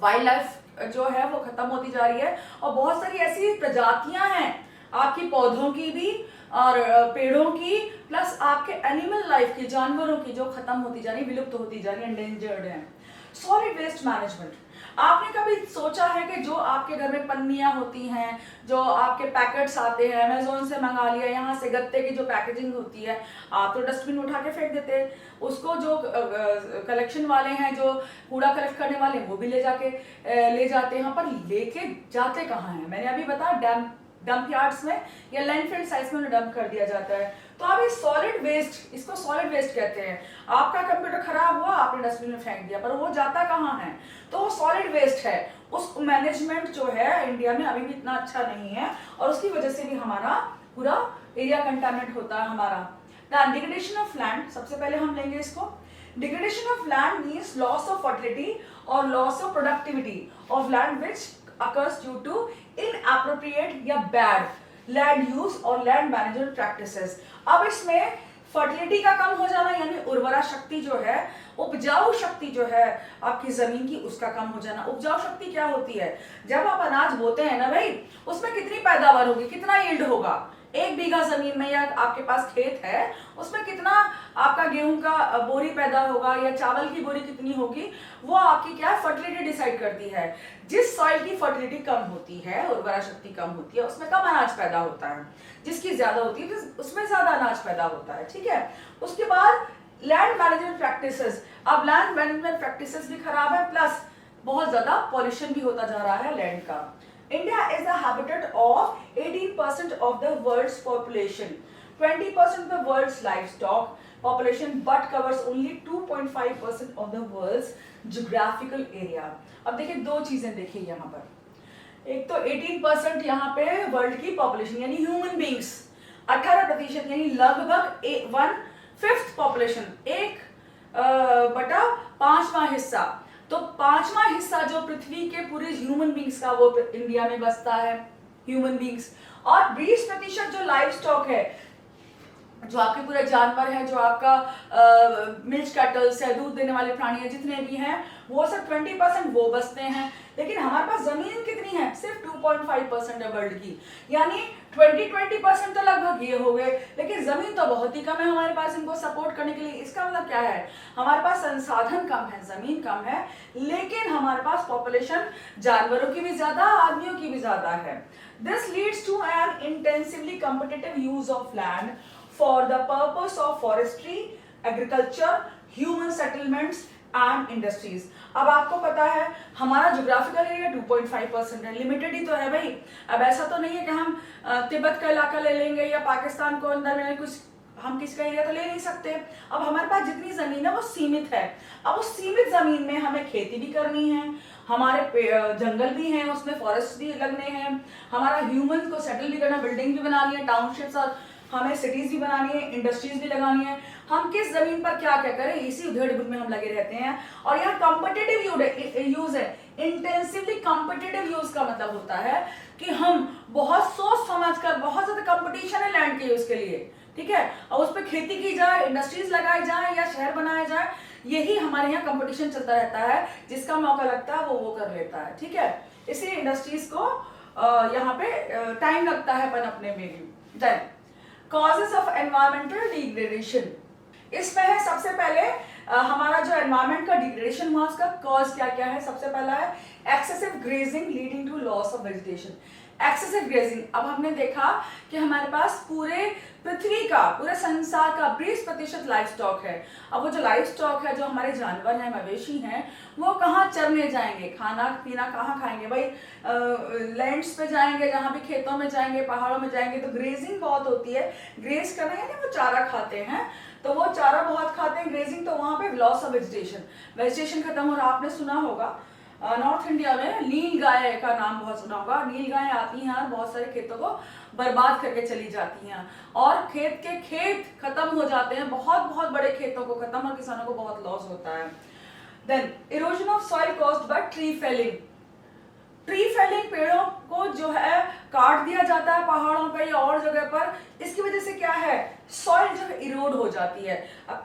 वाइल्ड लाइफ जो है वो खत्म होती जा रही है। और बहुत सारी ऐसी प्रजातियां हैं आपकी, पौधों की भी और पेड़ों की, प्लस आपके एनिमल लाइफ की, जानवरों की, जो खत्म होती जा रही, विलुप्त होती जा रही, एंडेंजर्ड है। सॉलिड वेस्ट मैनेजमेंट, आपने कभी सोचा है कि जो आपके घर में पन्नियां होती हैं, जो आपके पैकेट्स आते हैं, अमेज़न से मंगा लिया, यहाँ से गत्ते की जो पैकेजिंग होती है, आप तो डस्टबिन उठा के फेंक देते हैं, उसको जो कलेक्शन वाले हैं, जो कूड़ा कलेक्ट करने वाले हैं, वो भी ले जाते हैं, पर लेके जाते कहाँ हैं? मैंने अभी बताया डंप यार्ड्स में या लैंडफिल साइट्स में डंप कर दिया जाता है। तो अब ये सॉलिड वेस्ट, इसको सॉलिड वेस्ट कहते हैं। आपका कंप्यूटर खराब हुआ, आपने डस्टबिन में फेंक दिया, पर वो जाता कहाँ है? तो वो सॉलिड वेस्ट है। उस मैनेजमेंट जो है इंडिया में अभी भी इतना अच्छा नहीं है और उसकी वजह से भी हमारा पूरा एरिया कंटामिनेट होता है हमारा। डिग्रेडेशन ऑफ लैंड, सबसे पहले हम लेंगे इसको। Degradation of land means loss of fertility और loss of productivity of land which occurs due to inappropriate या bad land use और land management practices। अब इसमें फर्टिलिटी का कम हो जाना, यानी उर्वरा शक्ति जो है, उपजाऊ शक्ति जो है आपकी जमीन की, उसका कम हो जाना। उपजाऊ शक्ति क्या होती है? जब आप अनाज बोते हैं ना भाई, उसमें कितनी पैदावार होगी, कितना यील्ड होगा? 1 बीघा जमीन में या आपके पास खेत है, उसमें कितना आपका गेहूं का बोरी पैदा होगा या चावल की बोरी कितनी होगी, वो आपकी क्या फर्टिलिटी डिसाइड करती है। जिस सॉइल की फर्टिलिटी कम होती है, उर्वरा शक्ति कम होती है, उसमें कम अनाज पैदा होता है। जिसकी ज्यादा होती है तो उसमें ज्यादा अनाज पैदा होता है। ठीक है, उसके बाद लैंड मैनेजमेंट प्रैक्टिसेस। अब लैंड मैनेजमेंट प्रैक्टिसेस भी खराब है, प्लस बहुत ज्यादा पॉल्यूशन भी होता जा रहा है लैंड का। India is the habitat of 18% of the world's population, 20% of the world's livestock population, but covers only 2.5% of the world's geographical area। अब देखिए दो चीजें देखिए यहाँ पर, एक तो 18% यहाँ पे वर्ल्ड की पॉपुलेशन यानी ह्यूमन बींग्स, 18% यानी लगभग 1/5 पॉपुलेशन, 1/5वां हिस्सा तो 5वां हिस्सा जो पृथ्वी के पूरे ह्यूमन बींग्स का वो इंडिया में बसता है, ह्यूमन बींग्स। और 20% जो लाइफ स्टॉक है, जो आपके पूरे जानवर है, जो आपका मिल्क कैटल्स है, दूध देने वाले प्राणी है, जितने भी हैं, वो सब 20% वो बसते हैं। लेकिन हमारे पास जमीन कितनी है? सिर्फ 2.5% है वर्ल्ड की, यानी 20% तो लगभग ये हो गए, लेकिन जमीन तो बहुत ही कम है हमारे पास इनको सपोर्ट करने के लिए। इसका मतलब क्या है? हमारे पास संसाधन कम है, जमीन कम है, लेकिन हमारे पास पॉपुलेशन जानवरों की भी ज्यादा, आदमियों की भी ज्यादा है। This leads to an intensively competitive use of land for the purpose of forestry, agriculture, human settlements and industries। अब आपको पता है हमारा ज्योग्राफिकल एरिया 2.5% है, लिमिटेड ही तो है भाई। अब ऐसा तो नहीं है कि हम तिब्बत का इलाका ले लेंगे या पाकिस्तान को अंदर में कुछ, हम किसका एरिया तो ले नहीं सकते। अब हमारे पास जितनी जमीन है वो सीमित है। अब उस सीमित जमीन में हमें खेती भी करनी है, हमारे जंगल भी हैं, उसमें फॉरेस्ट भी लगने हैं, हमारा ह्यूमन को सेटल भी करना, बिल्डिंग भी बनानी है, टाउनशिप्स और हमें सिटीज भी बनानी है, इंडस्ट्रीज भी लगानी है। हम किस जमीन पर क्या क्या करें, इसी उधेड़-बुन में हम लगे रहते हैं। और यहाँ कॉम्पिटिटिव यूज है। इंटेंसिवली कॉम्पिटिटिव यूज का मतलब होता है कि हम बहुत सोच समझ कर, बहुत ज्यादा कंपटीशन है लैंड के यूज के लिए, ठीक है, और उस पर खेती की जाए, इंडस्ट्रीज लगाई जाए या शहर बनाया जाए, यही हमारे यहाँ कंपटीशन चलता रहता है। जिसका मौका लगता है वो कर लेता है, ठीक है। इसलिए इंडस्ट्रीज को यहाँ पे टाइम लगता है पनपने में भी। कॉजेस ऑफ एनवायरमेंटल डिग्रेडेशन, इसमें है सबसे पहले हमारा जो एनवायरमेंट का डिग्रेडेशन हुआ उसका कॉज क्या क्या है। सबसे पहला है excessive grazing leading to loss of vegetation. Excessive grazing, अब हमने देखा कि हमारे पास पूरे पृथ्वी का, पूरे संसार का 20% लाइफ स्टॉक है। अब वो जो लाइफ स्टॉक है, जो हमारे जानवर हैं, मवेशी हैं, वो कहाँ चरने जाएंगे, खाना पीना कहाँ खाएंगे भाई? लैंड्स पे जाएंगे, जहाँ भी खेतों में जाएंगे, पहाड़ों में जाएंगे, तो ग्रेजिंग बहुत होती है। ग्रेज करना यानी वो चारा खाते हैं, तो वो चारा बहुत खाते हैं, ग्रेजिंग, तो वहां पे लॉस ऑफ वेजिटेशन, वेजिटेशन खत्म हो रहा। आपने सुना होगा नॉर्थ इंडिया में नील गाय का नाम बहुत सुना होगा। नील गाय आती हैं और बहुत सारे खेतों को बर्बाद करके चली जाती हैं, और खेत खत्म हो जाते हैं, बहुत बहुत बड़े खेतों को खत्म, और किसानों को बहुत लॉस होता है। Then erosion of soil caused by tree felling. Tree felling, पेड़ों को जो है काट दिया जाता है पहाड़ों पे या और जगह पर, इसकी वजह से क्या है? सॉइल जो है इरोड हो जाती है। अब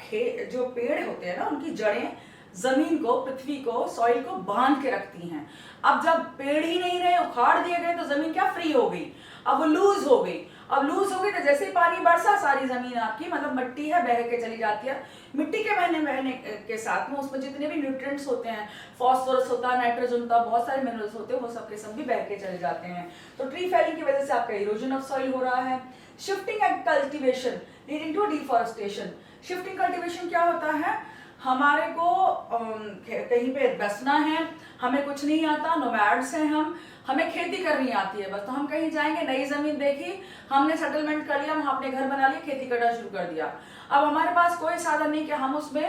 जो पेड़ होते हैं ना, उनकी जड़ें जमीन को, पृथ्वी को, सॉइल को बांध के रखती हैं। अब जब पेड़ ही नहीं रहे, उखाड़ दिए गए, तो जमीन क्या फ्री हो गई, अब वो लूज हो गई। अब लूज हो गई तो जैसे ही पानी बरसा, सारी जमीन आपकी, मतलब मिट्टी है, बह के चली जाती है। मिट्टी के बहने के साथ में उसमें जितने भी न्यूट्रिएंट्स होते हैं, फॉस्फोरस होता है, नाइट्रोजन होता है, बहुत सारे मिनरल्स होते हैं, वो सब के सब भी बह के चले जाते हैं। तो ट्री फेलिंग की वजह से आपका इरोजन ऑफ सॉइल हो रहा है। Shifting and cultivation leading to deforestation. Shifting cultivation क्या होता है? हमारे को कहीं पे बसना है, हमें कुछ नहीं आता, नोमैड्स हैं हम, हमें खेती करनी आती है बस, तो हम कहीं जाएंगे, नई जमीन देखी, हमने सेटलमेंट कर लिया, वहां अपने घर बना लिए, खेती करना शुरू कर दिया। अब हमारे पास कोई साधन नहीं कि हम उसमें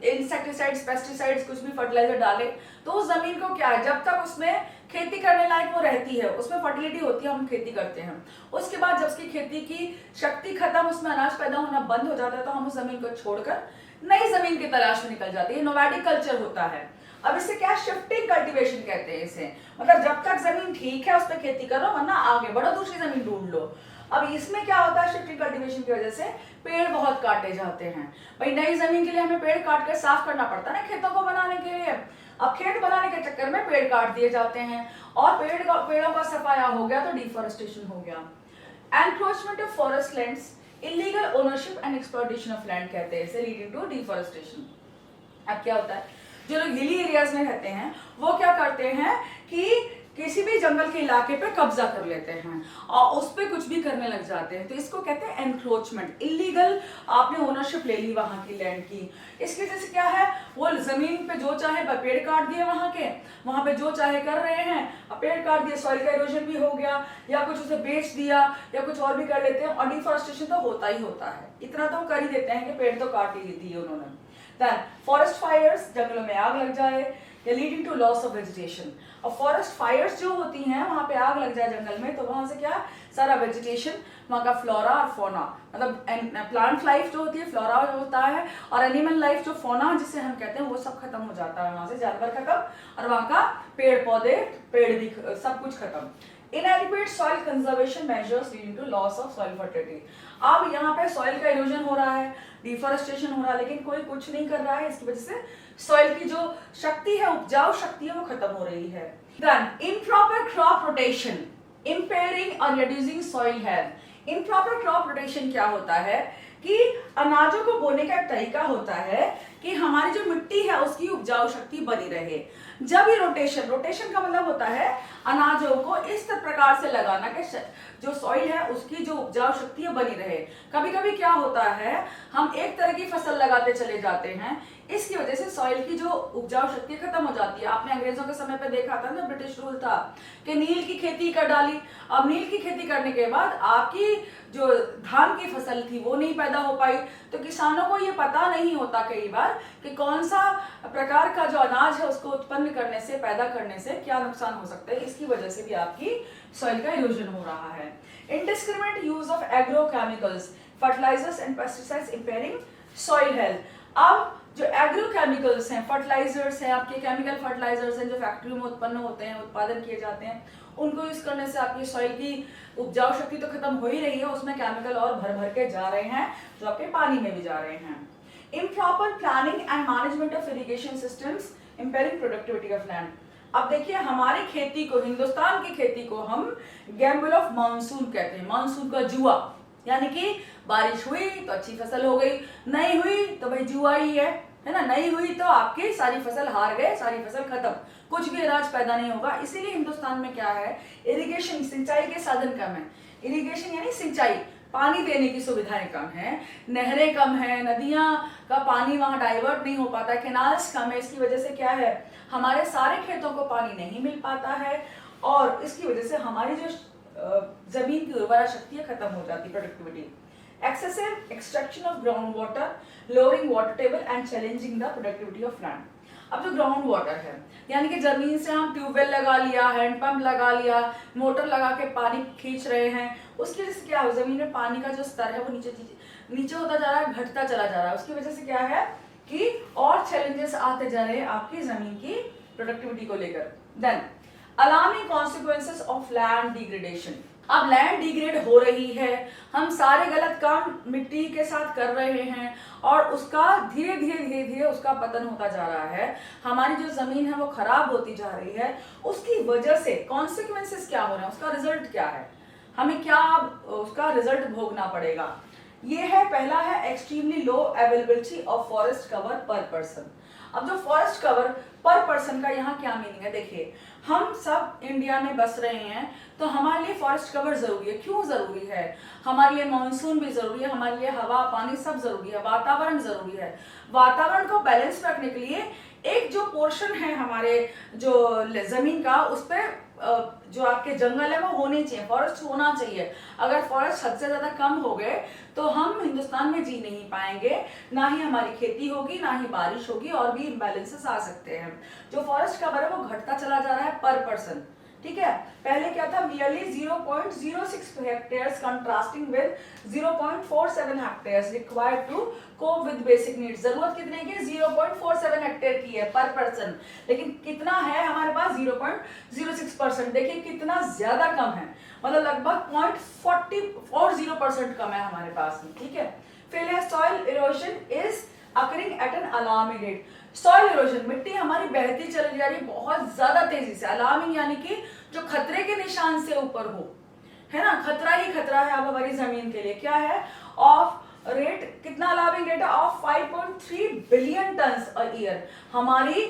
इंसेक्टिसाइड्स, पेस्टिसाइड्स, कुछ भी फर्टिलाइजर डाले, तो उस जमीन को क्या है, जब तक उसमें खेती करने लायक वो रहती है, उसमें फर्टिलिटी होती है, हम खेती करते हैं। उसके बाद जब उसकी खेती की शक्ति खत्म, उसमें अनाज पैदा होना बंद हो जाता है, तो हम उस जमीन को छोड़कर नई जमीन की तलाश में निकल जाते हैं। नोमैडिक कल्चर होता है। अब इसे क्या शिफ्टिंग कल्टीवेशन कहते हैं इसे, मतलब जब तक जमीन ठीक है उस पर खेती करो, वरना आगे बढ़ो, दूसरी जमीन ढूंढ लो। अब इसमें क्या होता है, शिफ्टिंग कल्टीवेशन की वजह से पेड़ बहुत काटे जाते हैं। भाई नई जमीन के लिए हमें पेड़ काट कर साफ करना पड़ता है ना खेतों को बनाने के लिए। अब खेत बनाने के चक्कर में पेड़ काट दिए जाते हैं, और पेड़ों का सफाया हो गया तो डिफॉरेस्टेशन हो गया। Encroachment of forest lands, illegal ownership and exploitation of land कहते हैं इसे, लीडिंग टू डिफॉरेस्टेशन। अब क्या होता है, जो लोग हिली एरियाज में रहते हैं वो क्या करते हैं कि किसी भी जंगल के इलाके पे कब्जा कर लेते हैं और उस पे कुछ भी करने लग जाते हैं, तो इसको कहते हैं एनक्रोचमेंट। इलीगल आपने ओनरशिप ले ली वहां की लैंड की। इसकी वजह से क्या है, वो जमीन पे जो चाहे पेड़ काट दिए, वहां पे जो चाहे कर रहे हैं, अब पेड़ काट दिए, सॉइल का इरोजन भी हो गया, या कुछ उसे बेच दिया, या कुछ और भी कर लेते हैं, और डिफॉरेस्टेशन तो होता ही होता है। इतना तो कर ही देते हैं कि पेड़ तो काट ही दिए उन्होंने। देन फॉरेस्ट फायर्स, जंगलों में आग लग जाए, या leading to loss of vegetation. और फॉरेस्ट फायर्स जो होती हैं, वहां पे आग लग जाए जंगल में, तो वहां से क्या सारा वेजिटेशन, वहाँ का फ्लोरा और फोना, मतलब प्लांट लाइफ जो होती है, फ्लोरा जो होता है, और एनिमल लाइफ जो फोना जिसे हम कहते हैं, वो सब खत्म हो जाता है। वहां से जानवर खत्म और वहाँ का पेड़ पौधे, पेड़ भी सब कुछ खत्म। Inadequate soil conservation measures leading to loss of soil fertility। अब यहाँ पे सॉइल का इरोजन हो रहा है, डिफॉरेस्टेशन हो रहा है, लेकिन कोई कुछ नहीं कर रहा है। इसकी वजह से सॉइल की जो शक्ति है, उपजाऊ शक्ति है, वो खत्म हो रही है। Then improper crop rotation, impairing or reducing soil health। improper crop rotation क्या होता है कि अनाजों को बोने का एक तरीका होता है कि हमारी जो मिट्टी है उसकी उपजाऊ शक्ति बनी रहे। जब ये रोटेशन का मतलब होता है अनाजों को इस प्रकार से लगाना कि जो सॉइल है उसकी जो उपजाऊ शक्ति है बनी रहे। कभी कभी क्या होता है, हम एक तरह की फसल लगाते चले जाते हैं, इसकी वजह से सॉइल की जो उपजाऊ शक्ति खत्म हो जाती है। आपने अंग्रेजों के समय पे देखा था ना, ब्रिटिश रूल था कि नील की खेती कर डाली। अब नील की खेती करने के बाद आपकी जो धान की फसल थी वो नहीं पैदा हो पाई। तो किसानों को ये पता नहीं होता कई बार कि कौन सा प्रकार का जो अनाज है उसको उत्पन्न करने से, पैदा करने से क्या नुकसान हो सकता है। इसकी वजह से भी आपकी सॉइल का इरोजन हो रहा है। Indiscriminate use of agrochemicals, fertilisers and pesticides impairing soil health. अब जो एग्रोकेमिकल्स हैं, फर्टिलाइजर्स हैं, आपके केमिकल फर्टिलाइजर्स हैं जो फैक्ट्री में उत्पन्न होते हैं, उत्पादन किए जाते हैं, उनको यूज करने से आपकी सॉइल की उपजाऊ शक्ति तो खत्म हो ही रही है, उसमें केमिकल और भर भर के जा रहे हैं जो आपके पानी में भी जा रहे हैं। Improper planning and management of irrigation systems impairing productivity of land. अब देखिए हमारी खेती को, हिंदुस्तान की खेती को हम गैम्बल ऑफ मानसून कहते हैं, मानसून का जुआ, यानी कि बारिश हुई तो अच्छी फसल हो गई, नहीं हुई तो भाई जुआ ही है ना, नहीं हुई तो आपकी सारी फसल हार गए, सारी फसल खत्म, कुछ भी अनाज पैदा नहीं होगा। इसीलिए हिंदुस्तान में क्या है, इरिगेशन, सिंचाई के साधन कम है। इरिगेशन यानी सिंचाई, पानी देने की सुविधाएं कम है, नहरें कम है, नदियां का पानी वहां डाइवर्ट नहीं हो पाता, कैनाल्स कम है। इसकी वजह से क्या है, हमारे सारे खेतों को पानी नहीं मिल पाता है और इसकी वजह से हमारी जो जमीन की उर्वरा शक्ति खत्म हो जाती है, productivity. Excessive extraction of groundwater, lowering water table and challenging the productivity of land। अब जो ग्राउंड वाटर है, यानी कि जमीन से हम ट्यूबवेल लगा लिया, हैंडपंप लगा लिया, मोटर लगा के पानी खींच रहे हैं, उसकी वजह से क्या हो, जमीन में पानी का जो स्तर है वो नीचे होता जा रहा है, घटता चला जा रहा है। उसकी वजह से क्या है कि और चैलेंजेस आते जा रहे हैं आपकी जमीन की प्रोडक्टिविटी को लेकर। Then alarming consequences of land degradation. अब लैंड डिग्रेड हो रही है, हम सारे गलत काम मिट्टी के साथ कर रहे हैं और उसका धीरे धीरे उसका पतन होता जा रहा है। हमारी जो जमीन है वो खराब होती जा रही है। उसकी वजह से कॉन्सिक्वेंसेस क्या हो रहे हैं, उसका रिजल्ट क्या है, हमें क्या उसका रिजल्ट भोगना पड़ेगा। ये है, पहला है extremely low availability of forest cover पर पर्सन। अब जो फॉरेस्ट कवर पर पर्सन का यहाँ क्या मीनिंग है, देखिए हम सब इंडिया में बस रहे हैं तो हमारे लिए फॉरेस्ट कवर जरूरी है। क्यों जरूरी है, हमारे लिए मानसून भी जरूरी है, हमारे लिए हवा पानी सब जरूरी है, वातावरण जरूरी है। वातावरण को बैलेंस रखने के लिए एक जो पोर्शन है हमारे जो जमीन का, उस पर जो आपके जंगल है वो होने चाहिए, फॉरेस्ट होना चाहिए। अगर फॉरेस्ट हद से ज्यादा कम हो गए तो हम हिंदुस्तान में जी नहीं पाएंगे, ना ही हमारी खेती होगी, ना ही बारिश होगी, और भी इम्बैलेंसेस आ सकते हैं। जो फॉरेस्ट कवर है वो घटता चला जा रहा है पर पर्सन, ठीक है। पहले क्या था, nearly 0.06 hectares contrasting with 0.47 hectares required to cope with basic needs. जरूरत कितने की, 0.47 हेक्टेयर की है पर पर्सन, लेकिन कितना है हमारे पास, 0.06%। देखिए कितना ज्यादा कम है, मतलब लगभग 0.40% कम है हमारे पास में, ठीक है। फिर soil erosion is occurring at an alarming rate. Soil erosion, मिट्टी हमारी बहती चली जा रही है बहुत ज्यादा तेजी से। अलार्मिंग यानी कि जो खतरे के निशान से ऊपर हो, है ना, खतरा ही खतरा है अब हमारी जमीन के लिए। क्या है, ऑफ रेट, कितना अलार्मिंग रेट है, of 5.3 billion ton a year. हमारी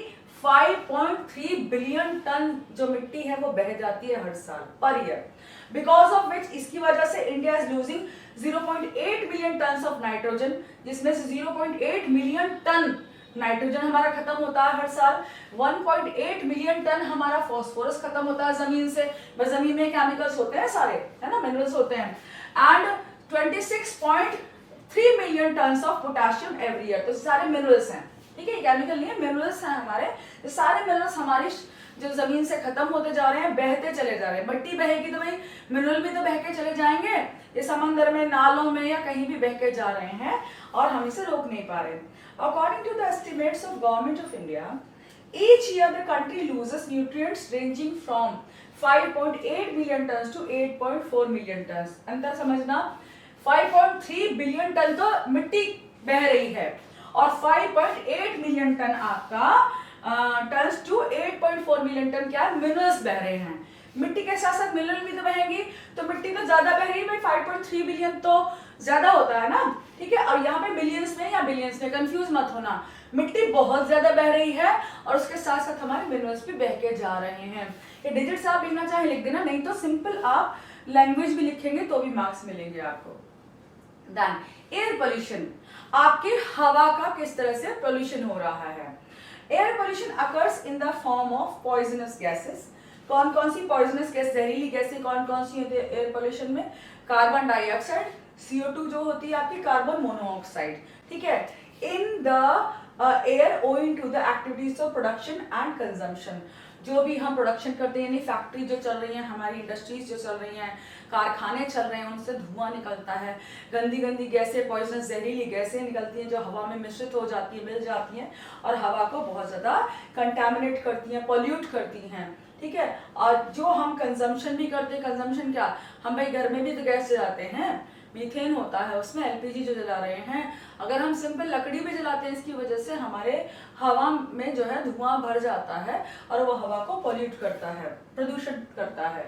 5.3 बिलियन टन जो मिट्टी है वो बह जाती है हर साल per year. Because of which, इसकी वजह से India is losing 0.8 billion ton of nitrogen, जिसमें से 0.8 मिलियन टन नाइट्रोजन हमारा खत्म होता है हर साल। 1.8 मिलियन टन हमारा फास्फोरस खत्म होता है जमीन से। जमीन में केमिकल्स होते हैं सारे, है ना, मिनरल्स होते हैं। And 26.3 million ton of potassium every year. तो सारे मिनरल्स हैं, ठीक है, केमिकल नहीं है, मिनरल्स हैं हमारे। ये सारे मिनरल्स हमारी जो जमीन से खत्म होते जा रहे हैं, बहते चले जा रहे हैं। मिट्टी बहेगी तो भाई मिनरल भी तो बह के चले जाएंगे, ये समंदर में, नालों में या कहीं भी बह के जा रहे हैं और हम इसे रोक नहीं पा रहे। According to the estimates of government of India, each year the country loses nutrients ranging from 5.8 million tons to 8.4 million tons। अंतर समझना, 5.3 बिलियन टन तो मिट्टी बह रही है और 5.8 मिलियन टन आपका टन्स टू 8.4 मिलियन टन क्या है, मिनरल्स बह रहे हैं। मिट्टी के साथ साथ मिनरल भी तो बहेंगी, तो मिट्टी तो ज्यादा बह रही है भाई, 5.3 बिलियन तो ज्यादा होता है ना, ठीक है। और यहाँ पे बिलियंस में या बिलियंस में कंफ्यूज मत होना, मिट्टी बहुत ज्यादा बह रही है और उसके साथ साथ हमारे मिनरल्स भी बह के जा रहे हैं। ये डिजिट्स आप लिखना चाहे लिख देना, नहीं तो सिंपल आप लैंग्वेज भी लिखेंगे तो भी मार्क्स मिलेंगे आपको। देन एयर पोल्यूशन, आपकी हवा का किस तरह से पोल्यूशन हो रहा है। Air pollution occurs in the form of poisonous gases. कौन कौन सी पॉइजनस गैस, जहरीली गैसें कौन कौन सी होती है एयर पोल्यूशन में? कार्बन डाइऑक्साइड, CO2 जो होती है आपकी, कार्बन मोनोऑक्साइड, ठीक है, in the air owing to the activities of production and consumption. जो भी हम प्रोडक्शन करते हैं, यानी फैक्ट्री जो चल रही है, हमारी इंडस्ट्रीज जो चल रही हैं, कारखाने चल रहे हैं, उनसे धुआं निकलता है, गंदी गंदी गैसें, पॉइजनस जहरीली गैसें निकलती हैं जो हवा में मिश्रित हो जाती है, मिल जाती हैं और हवा को बहुत ज़्यादा कंटैमिनेट करती हैं, पॉल्यूट करती हैं, ठीक है। और जो हम कंजम्पशन भी करते हैं, कंजम्पशन क्या, हम भाई घर में भी तो गैस जलाते हैं, मीथेन होता है उसमें, LPG जो जला रहे हैं, अगर हम सिंपल लकड़ी भी जलाते हैं, इसकी वजह से हमारे हवा में जो है धुआं भर जाता है और वो हवा को पॉल्यूट करता है, प्रदूषित करता है।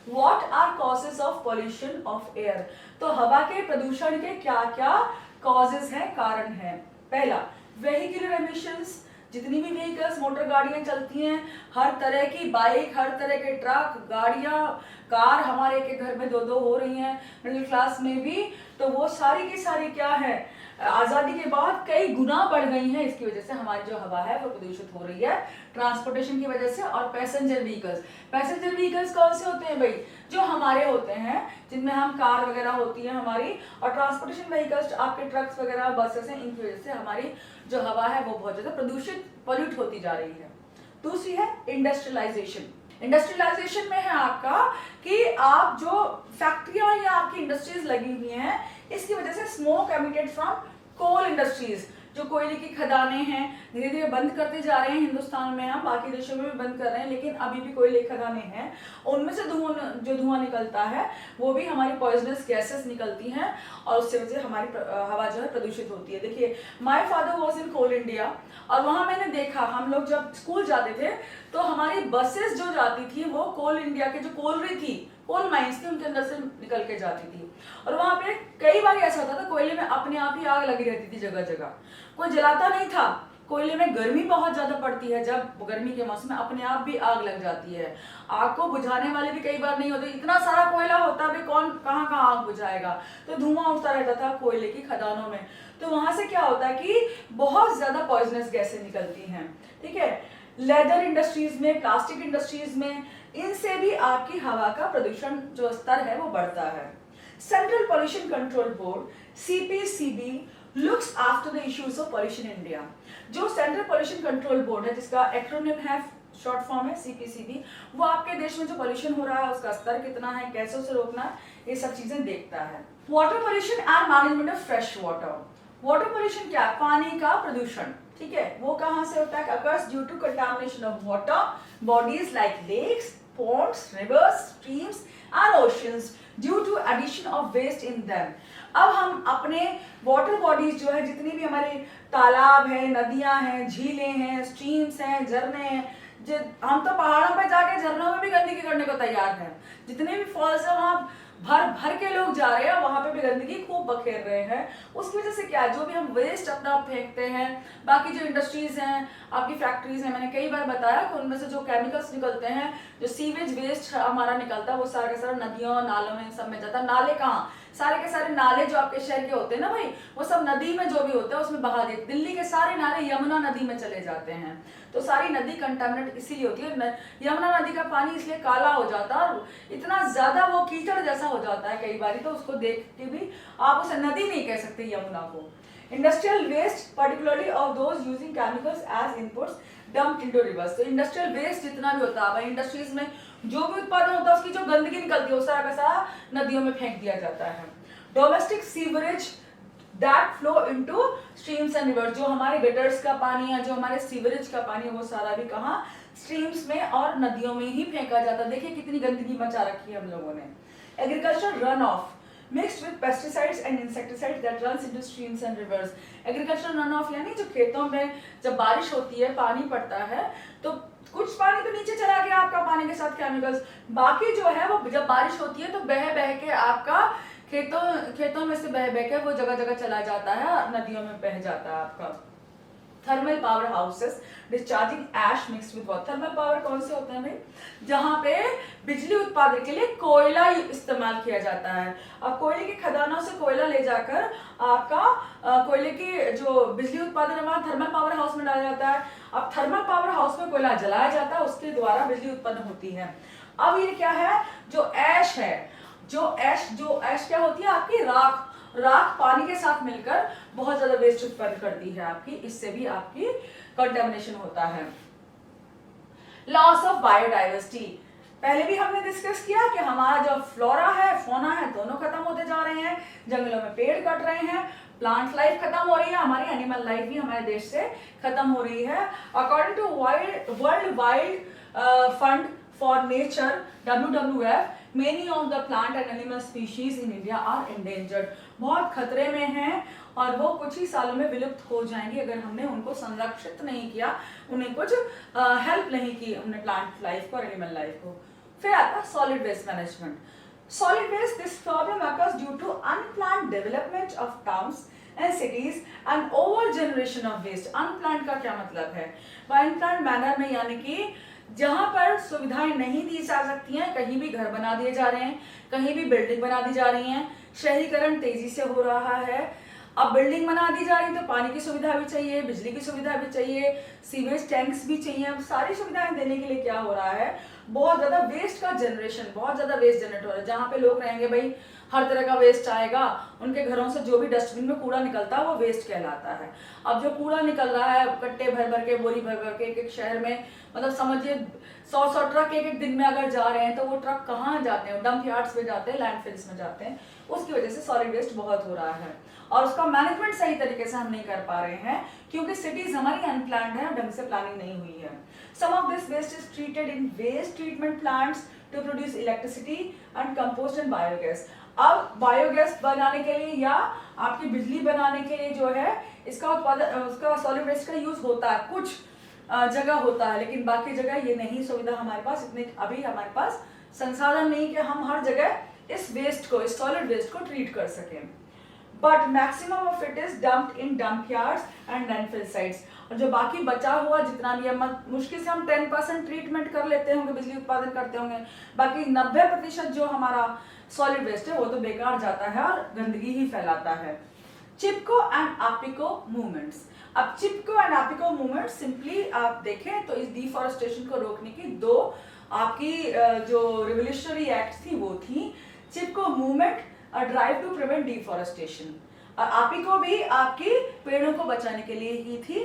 What are causes of pollution of air? तो हवा के प्रदूषण के क्या क्या causes हैं, कारण हैं। पहला, vehicular emissions, जितनी भी व्हीकल्स, मोटर गाड़ियां चलती हैं, हर तरह की बाइक, हर तरह के ट्रक, गाड़ियां, कार हमारे के घर में दो दो हो रही हैं, मिडिल क्लास में भी, तो वो सारी की सारी क्या है, आज़ादी के बाद कई गुना बढ़ गई हैं। इसकी वजह से हमारी जो हवा है वो प्रदूषित हो रही है, ट्रांसपोर्टेशन की वजह से। और पैसेंजर व्हीकल्स, पैसेंजर व्हीकल्स कौन से होते हैं भाई, जो हमारे होते हैं, जिनमें हम कार वगैरह होती है हमारी, और ट्रांसपोर्टेशन व्हीकल्स आपके ट्रक्स वगैरह, बसेस हैं, इनकी वजह से हमारी जो हवा है वो बहुत ज्यादा प्रदूषित, पॉल्यूट होती जा रही है। दूसरी है इंडस्ट्रियलाइजेशन। इंडस्ट्रियलाइजेशन में है आपका कि आप जो फैक्ट्रियां या आपकी इंडस्ट्रीज लगी हुई हैं, इसकी वजह से smoke emitted from coal industries, जो कोयले की खदानें हैं, धीरे धीरे बंद करते जा रहे हैं हिंदुस्तान में, हम बाकी देशों में भी बंद कर रहे हैं, लेकिन अभी भी कोयले की खदानें हैं, उनमें से जो धुआं निकलता है वो भी हमारी पॉइजनस गैसेस निकलती हैं और उससे वजह से हमारी हवा जो है प्रदूषित होती है। देखिए, my father was in Coal India और वहां मैंने देखा, हम लोग जब स्कूल जाते थे तो हमारी बसेस जो जाती थी वो कोल इंडिया के जो कोलरी थी, कोल माइंस थी, उनके अंदर से निकल के जाती थी। और वहां पे कई बार ऐसा होता था, कोयले में अपने आप ही आग लगी रहती थी जगह जगह, कोई जलाता नहीं था। कोयले में गर्मी बहुत ज्यादा पड़ती है, जब गर्मी के मौसम में अपने आप भी आग लग जाती है। आग को बुझाने वाले भी कई बार नहीं होते, इतना सारा कोयला होता है, कौन कहाँ कहाँ आग बुझाएगा, तो धुआं उठता रहता था कोयले की खदानों में। तो वहां से क्या होता है कि बहुत ज्यादा पॉइजनस गैसें निकलती हैं, ठीक है। लेदर इंडस्ट्रीज में, प्लास्टिक इंडस्ट्रीज में, इनसे भी आपकी हवा का प्रदूषण जो स्तर है वो बढ़ता है। Central pollution control board CPCB looks after the issues of pollution in India. जो सेंट्रल पॉल्यूशन कंट्रोल बोर्ड है, जिसका एक्रोनिम है, शॉर्ट फॉर्म है CPCB, वो आपके देश में जो पॉल्यूशन हो रहा है उसका स्तर कितना है, कैसे उसे रोकना है, ये सब चीजें देखता है। Water pollution and management of fresh water. Water pollution क्या है, पानी का प्रदूषण, ठीक है। वो कहां से होता है, occurs due to contamination of water bodies like lakes, ponds, rivers, streams and oceans due to addition of waste in them। अब हम अपने वाटर बॉडीज जो है, जितनी भी हमारे तालाब है, नदियां हैं, झीलें हैं, स्ट्रीम्स हैं, झरने हैं, हम तो पहाड़ों पे जाके झरनों में भी गंदगी करने को तैयार हैं। जितने भी फॉल्स है वहां भर भर के लोग जा रहे हैं, वहां पे भी गंदगी खूब बखेर रहे हैं। उसकी वजह से क्या, जो भी हम वेस्ट अपना फेंकते हैं, बाकी जो इंडस्ट्रीज हैं, आपकी फैक्ट्रीज हैं, मैंने कई बार बताया कि उनमें से जो केमिकल्स निकलते हैं, जो सीवेज वेस्ट हमारा निकलता है, वो सारा का सारा नदियों, नालों में, सब में जाता है। नाले कहाँ, सारे के सारे नाले जो आपके शहर के होते हैं ना भाई, वो सब नदी में जो भी होता है उसमें बहा देते। दिल्ली के सारे नाले यमुना नदी में चले जाते हैं, तो सारी नदी कंटामिनेट इसीलिए होती है। यमुना नदी का पानी इसलिए काला हो जाता है और इतना ज्यादा वो कीचड़ जैसा हो जाता है कई बार, तो उसको देख के भी आप उसे नदी नहीं कह सकते यमुना को। Industrial waste particularly of those using chemicals as inputs dumped into rivers. तो इंडस्ट्रियल वेस्ट जितना भी होता है भाई, इंडस्ट्रीज में जो भी उत्पादन होता है उसकी जो गंदगी निकलती है उस सारा का सारा नदियों में फेंक दिया जाता है। Domestic sewerage that flow into streams and reverse, जो हमारे गटर्स का पानी है, जो हमारे सीवरेज का पानी है, वो सारा भी कहाँ, स्ट्रीम्स में और नदियों में ही फेंका जाता है। देखिए कितनी गंदगी मचा रखी है हम लोगों ने। Agriculture run of mixed with pesticides and insecticides that runs into streams and rivers। Agriculture run of यानी जो खेतों में जब बारिश होती है, पानी पड़ता है, तो कुछ पानी तो नीचे चला गया आपका पानी के साथ केमिकल्स, बाकी जो है वो जब बारिश होती है तो बह बह के आपका खेतों में से बह बह के वो जगह जगह चला जाता है, नदियों में बह जाता है आपका। Thermal power houses discharging ash mixed with water. Thermal power कौन से होते हैं भाई, जहाँ पे बिजली उत्पादन के लिए कोयला इस्तेमाल किया जाता है। अब कोयले की खदानों से कोयला ले जाकर आपका कोयले की जो बिजली उत्पादन है वहाँ थर्मल पावर हाउस में डाला जाता है। अब थर्मल पावर हाउस में कोयला जलाया जाता है, उसके द्वारा बिजली उत्पन्न होती है। अब ये क्या है, जो ऐश है, जो ऐश क्या होती है, आपकी राख पानी के साथ मिलकर बहुत ज्यादा वेस्ट उत्पन्न करती है आपकी, इससे भी आपकी कंटेमिनेशन होता है। लॉस ऑफ बायोडाइवर्सिटी, पहले भी हमने डिस्कस किया कि हमारा जो फ्लोरा है, फोना है, दोनों खत्म होते जा रहे हैं, जंगलों में पेड़ कट रहे हैं, प्लांट लाइफ खत्म हो रही है, हमारी एनिमल लाइफ भी हमारे देश से खत्म हो रही है। According to World Wild Fund for Nature WWF, many of the plant and animal species in India are endangered, बहुत खतरे में हैं और वो कुछ ही सालों में विलुप्त हो जाएंगी अगर हमने उनको संरक्षित नहीं किया, उन्हें कुछ हेल्प नहीं की हमने प्लांट लाइफ को और एनिमल लाइफ को। फिर आता है solid waste management. Solid waste, this problem occurs due to unplanned development of towns and cities and over generation of waste। unplanned का क्या मतलब है, unplanned manner में यानी कि जहां पर सुविधाएं नहीं दी जा सकती हैं, कहीं भी घर बना दिए जा रहे हैं, कहीं भी बिल्डिंग बना दी जा रही हैं, शहरीकरण तेजी से हो रहा है। अब बिल्डिंग बना दी जा रही है तो पानी की सुविधा भी चाहिए, बिजली की सुविधा भी चाहिए, सीवेज टैंक्स भी चाहिए। अब सारी सुविधाएं देने के लिए क्या हो रहा है, बहुत ज्यादा वेस्ट का जनरेशन, बहुत ज्यादा वेस्ट जनरेट हो रहा है। जहाँ पे लोग रहेंगे भाई हर तरह का वेस्ट आएगा, उनके घरों से जो भी डस्टबिन में कूड़ा निकलता है वो वेस्ट कहलाता है। अब जो कूड़ा निकल रहा है कट्टे भर भर के, बोरी भर भर के, एक शहर में मतलब समझिए 100 ट्रक एक दिन में अगर जा रहे हैं तो वो ट्रक कहाँ जाते हैं, डंप यार्ड्स में जाते हैं, लैंडफिल्स में जाते हैं। उसकी वजह से सॉलिड वेस्ट बहुत हो रहा है और उसका मैनेजमेंट सही तरीके से हम नहीं कर पा रहे हैं क्योंकि सिटीज हमारी अनप्लान्ड है, ढंग से प्लानिंग नहीं हुई है। Some of this waste is treated in waste treatment plants to produce electricity and compost and biogas. अब बायोगैस बनाने के लिए या आपकी बिजली बनाने के लिए जो है इसका उत्पादन, उसका सॉलिड वेस्ट का यूज होता है, कुछ जगह होता है, लेकिन बाकी जगह ये नहीं सुविधा हमारे पास, इतने अभी हमारे पास संसाधन नहीं कि हम हर जगह इस वेस्ट को, इस सॉलिड वेस्ट को ट्रीट कर सकें। But maximum of it is dumped in dump yards and landfill sites. और जो बाकी बचा हुआ जितना भी है, मुश्किल से हम 10% ट्रीटमेंट कर लेते होंगे, बिजली उत्पादन करते होंगे, बाकी 90% जो हमारा सॉलिड वेस्ट है वो तो बेकार जाता है और गंदगी ही फैलाता है। चिपको एंड एपिको मूवमेंट्स। अब चिपको एंड एपिको मूवमेंट सिंपली आप देखें तो इस डिफॉरेस्टेशन को रोकने की दो आपकी जो रिवोल्यूशनरी एक्ट थी वो थी। Chipko movement drive to prevent deforestation और एपिको भी आपकी पेड़ों को बचाने के लिए ही थी।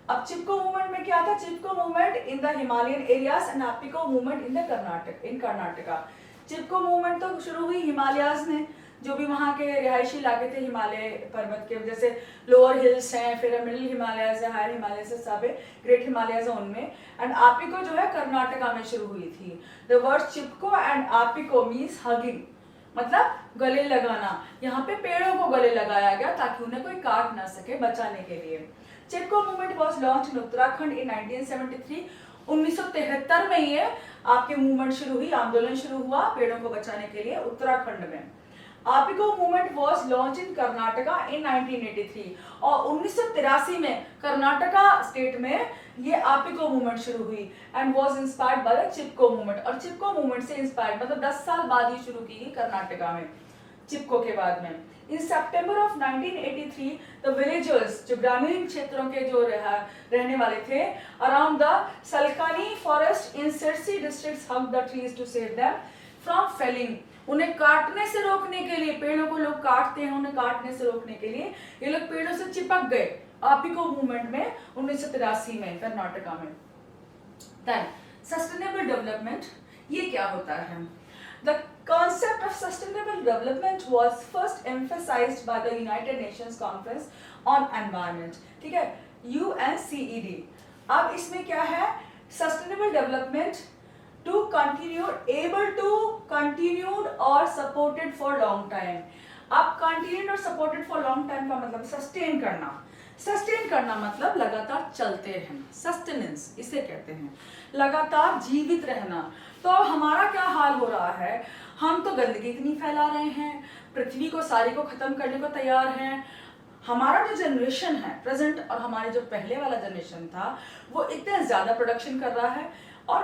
अब चिपको मूवमेंट में क्या था, Chipko movement in the Himalayan areas and Appiko movement in Karnataka. Chipko movement तो शुरू हुई हिमालयाज में, जो भी वहाँ के रिहायशी इलाके थे हिमालय पर्वत के, जैसे लोअर हिल्स हैं, फिर मिडिल हिमालयस है, हायर हिमालयस है, सब ग्रेट हिमालयस है उनमें। एंड एपिको जो है कर्नाटका में शुरू हुई थी। The word Chipko and Appiko means hugging, मतलब गले लगाना। यहाँ पे पेड़ों को गले लगाया गया ताकि उन्हें कोई काट ना सके, बचाने के लिए। Chipko movement was launch in Uttarakhand in 1973। 1973 में ये आपके मूवमेंट शुरू हुई, आंदोलन शुरू हुआ पेड़ों को बचाने के लिए उत्तराखंड में। Appiko movement was launch in Karnataka in 1983 और 1983 में कर्नाटका स्टेट में ये एपिको मूवमेंट शुरू हुई and was inspired by the Chipko movement. और चिपको मूवमेंट से इंस्पायर्ड, मतलब 10 साल बाद ही शुरू की गई कर्नाटका में, चिपको के बाद में। In September of 1983 the villagers, जो ग्रामीण क्षेत्रों के जो रहने वाले थे, around the Salkani forest in Sirsi districts hug the trees to save them from felling. उन्हें काटने से रोकने के लिए, पेड़ों को लोग काटते हैं, उन्हें काटने से रोकने के लिए ये लोग पेड़ों से चिपक गए आपिको मूवमेंट में 1983 में कर्नाटका में। देन सस्टेनेबल डेवलपमेंट, ये क्या होता है? The concept of sustainable development was first emphasized by the United Nations Conference on Environment, ठीक है, UNCED। अब इसमें क्या है? Sustainable development to continue, able to continued or supported for long time। अब continued और supported for long time का मतलब sustain करना। सस्टेन करना मतलब लगातार चलते रहना, सस्टेनेंस इसे कहते हैं, लगातार जीवित रहना। तो अब हमारा क्या हाल हो रहा है? हम तो गंदगी इतनी फैला रहे हैं, पृथ्वी को सारी को खत्म करने को तैयार हैं। हमारा जो जनरेशन है प्रेजेंट और हमारे जो पहले वाला जनरेशन था वो इतने ज्यादा प्रोडक्शन कर रहा है और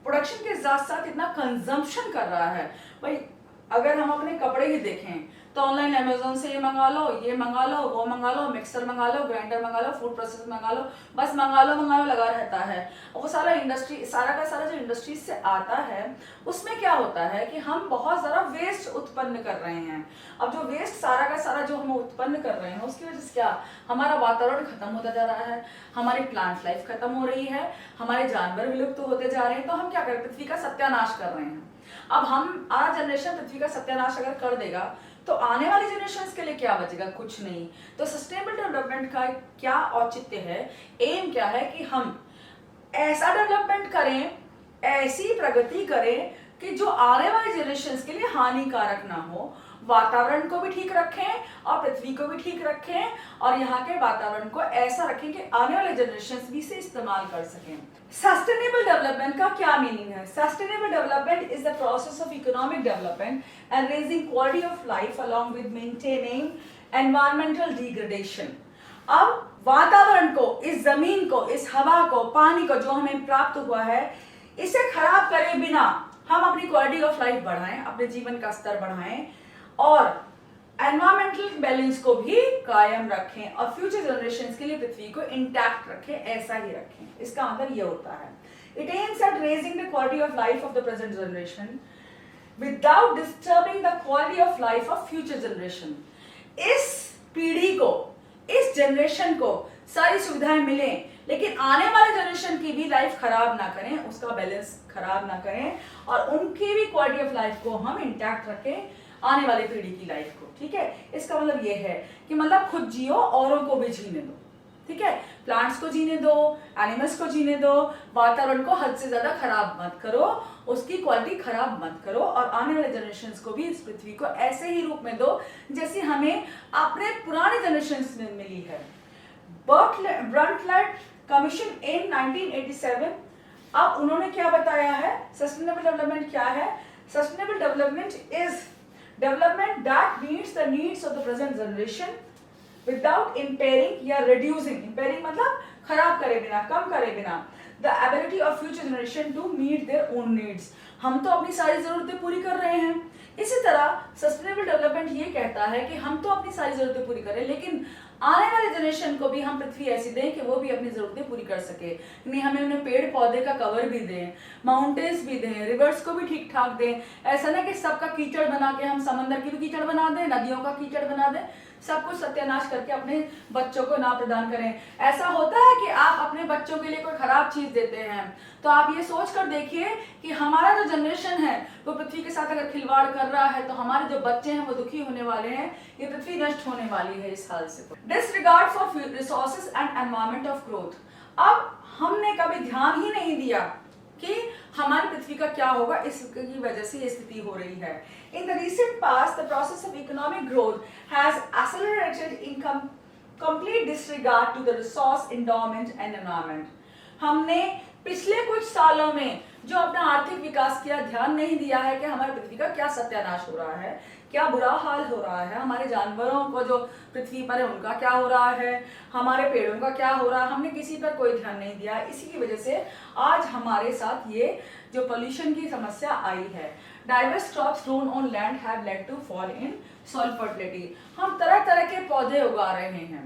प्रोडक्शन के साथ साथ इतना कंजम्पशन कर रहा है। भाई अगर हम अपने कपड़े ही देखें तो ऑनलाइन अमेजोन से ये मंगा लो, ये मंगा लो, वो मंगा लो, मिक्सर मंगा लो, ग्राइंडर मंगा लो, फूड प्रोसेसर मंगा लो, बस मंगा लो लगा रहता है। वो सारा इंडस्ट्री, सारा का सारा जो इंडस्ट्री से आता है उसमें क्या होता है कि हम बहुत ज़्यादा वेस्ट उत्पन्न कर रहे हैं। अब जो वेस्ट सारा का सारा जो हम उत्पन्न कर रहे हैं उसकी वजह से क्या, हमारा वातावरण खत्म होता जा रहा है, हमारी प्लांट लाइफ खत्म हो रही है, हमारे जानवर विलुप्त होते जा रहे हैं। तो हम क्या करें? पृथ्वी का सत्यानाश कर रहे हैं। अब हम आधा जनरेशन पृथ्वी का सत्यानाश अगर कर देगा तो आने वाली जनरेशन के लिए क्या बचेगा? कुछ नहीं। तो सस्टेनेबल डेवलपमेंट का क्या औचित्य है, एम क्या है कि हम ऐसा डेवलपमेंट करें, ऐसी प्रगति करें कि जो आने वाली जनरेशन के लिए हानिकारक ना हो, वातावरण को भी ठीक रखें और पृथ्वी को भी ठीक रखें और यहाँ के वातावरण को ऐसा रखें कि आने वाले जनरेशन भी इसे इस्तेमाल कर सकें। सस्टेनेबल डेवलपमेंट का क्या मीनिंग है? Sustainable development is the process of economic development and raising quality of life along with maintaining environmental degradation. अब वातावरण को, इस जमीन को, इस हवा को, पानी को जो हमें प्राप्त हुआ है, इसे खराब करे बिना हम अपनी क्वालिटी ऑफ लाइफ बढ़ाएं, अपने जीवन का स्तर बढ़ाएं और एनवायरमेंटल बैलेंस को भी कायम रखें और फ्यूचर जनरेशंस के लिए पृथ्वी को इंटैक्ट रखें, ऐसा ही रखें। इसका मतलब ये होता है, it aims at raising the quality of life of the present generation without disturbing the quality of life of future generation. इस पीढ़ी को, इस जनरेशन को सारी सुविधाएं मिलें लेकिन आने वाले जनरेशन की भी लाइफ खराब ना करें, उसका बैलेंस खराब ना करें और उनकी भी क्वालिटी ऑफ लाइफ को हम इंटैक्ट रखें, आने वाली पीढ़ी की लाइफ को। ठीक है, इसका मतलब ये है कि मतलब खुद जियो, औरों को भी जीने दो। ठीक है, प्लांट्स को जीने दो, एनिमल्स को जीने दो, वातावरण को हद से ज्यादा खराब मत करो, उसकी क्वालिटी खराब मत करो और आने वाले जनरेशंस को भी इस पृथ्वी को ऐसे ही रूप में दो जैसे हमें अपने पुराने जनरेशंस में मिली है। ब्रंटलेट कमीशन इन 1987, अब उन्होंने क्या बताया है? सस्टेनेबल डेवलपमेंट क्या है? Sustainable development is development that meets the needs of the present generation without impairing या रिड्यूसिंग, इम्पेयरिंग मतलब खराब करे बिना, कम करे बिना, the ability of future generation to meet their own needs. हम तो अपनी सारी जरूरतें पूरी कर रहे हैं, इसी तरह सस्टेनेबल डेवलपमेंट ये कहता है कि हम तो अपनी सारी जरूरतें पूरी करें लेकिन आने वाले जनरेशन को भी हम पृथ्वी ऐसी दें कि वो भी अपनी जरूरतें पूरी कर सके। नहीं, हमें उन्हें पेड़ पौधे का कवर भी दें, माउंटेन्स भी दें, रिवर्स को भी ठीक ठाक दें। ऐसा ना कि सबका कीचड़ बना के हम समंदर की भी कीचड़ बना दें, नदियों का कीचड़ बना दें, सब कुछ सत्यानाश करके अपने बच्चों को ना प्रदान करें। ऐसा होता है कि आप अपने बच्चों के लिए कोई खराब चीज देते हैं तो आप ये सोच कर देखिए कि हमारा जो जनरेशन है वो पृथ्वी के साथ अगर खिलवाड़ कर रहा है तो हमारे जो बच्चे हैं वो दुखी होने वाले हैं, ये पृथ्वी नष्ट होने वाली है इस हाल से। Disregard for resources and environment of growth, अब हमने कभी ध्यान ही नहीं दिया कि हमारी पृथ्वी का क्या होगा, इसकी वजह से ये स्थिति हो रही है। In the recent past, the process of economic growth has accelerated in complete disregard to the resource, endowment and environment. हमने पिछले कुछ सालों में जो अपना आर्थिक विकास किया, ध्यान नहीं दिया है कि हमारी पृथ्वी का क्या सत्यानाश हो रहा है, क्या बुरा हाल हो रहा है, हमारे जानवरों को जो पृथ्वी पर है उनका क्या हो रहा है, हमारे पेड़ों का क्या हो रहा है, हमने किसी पर कोई ध्यान नहीं दिया। इसी की वजह से आज हमारे साथ ये जो पोल्यूशन की समस्या आई है। Diverse crops grown on land have led to fall in soil fertility. हम तरह तरह के पौधे उगा रहे हैं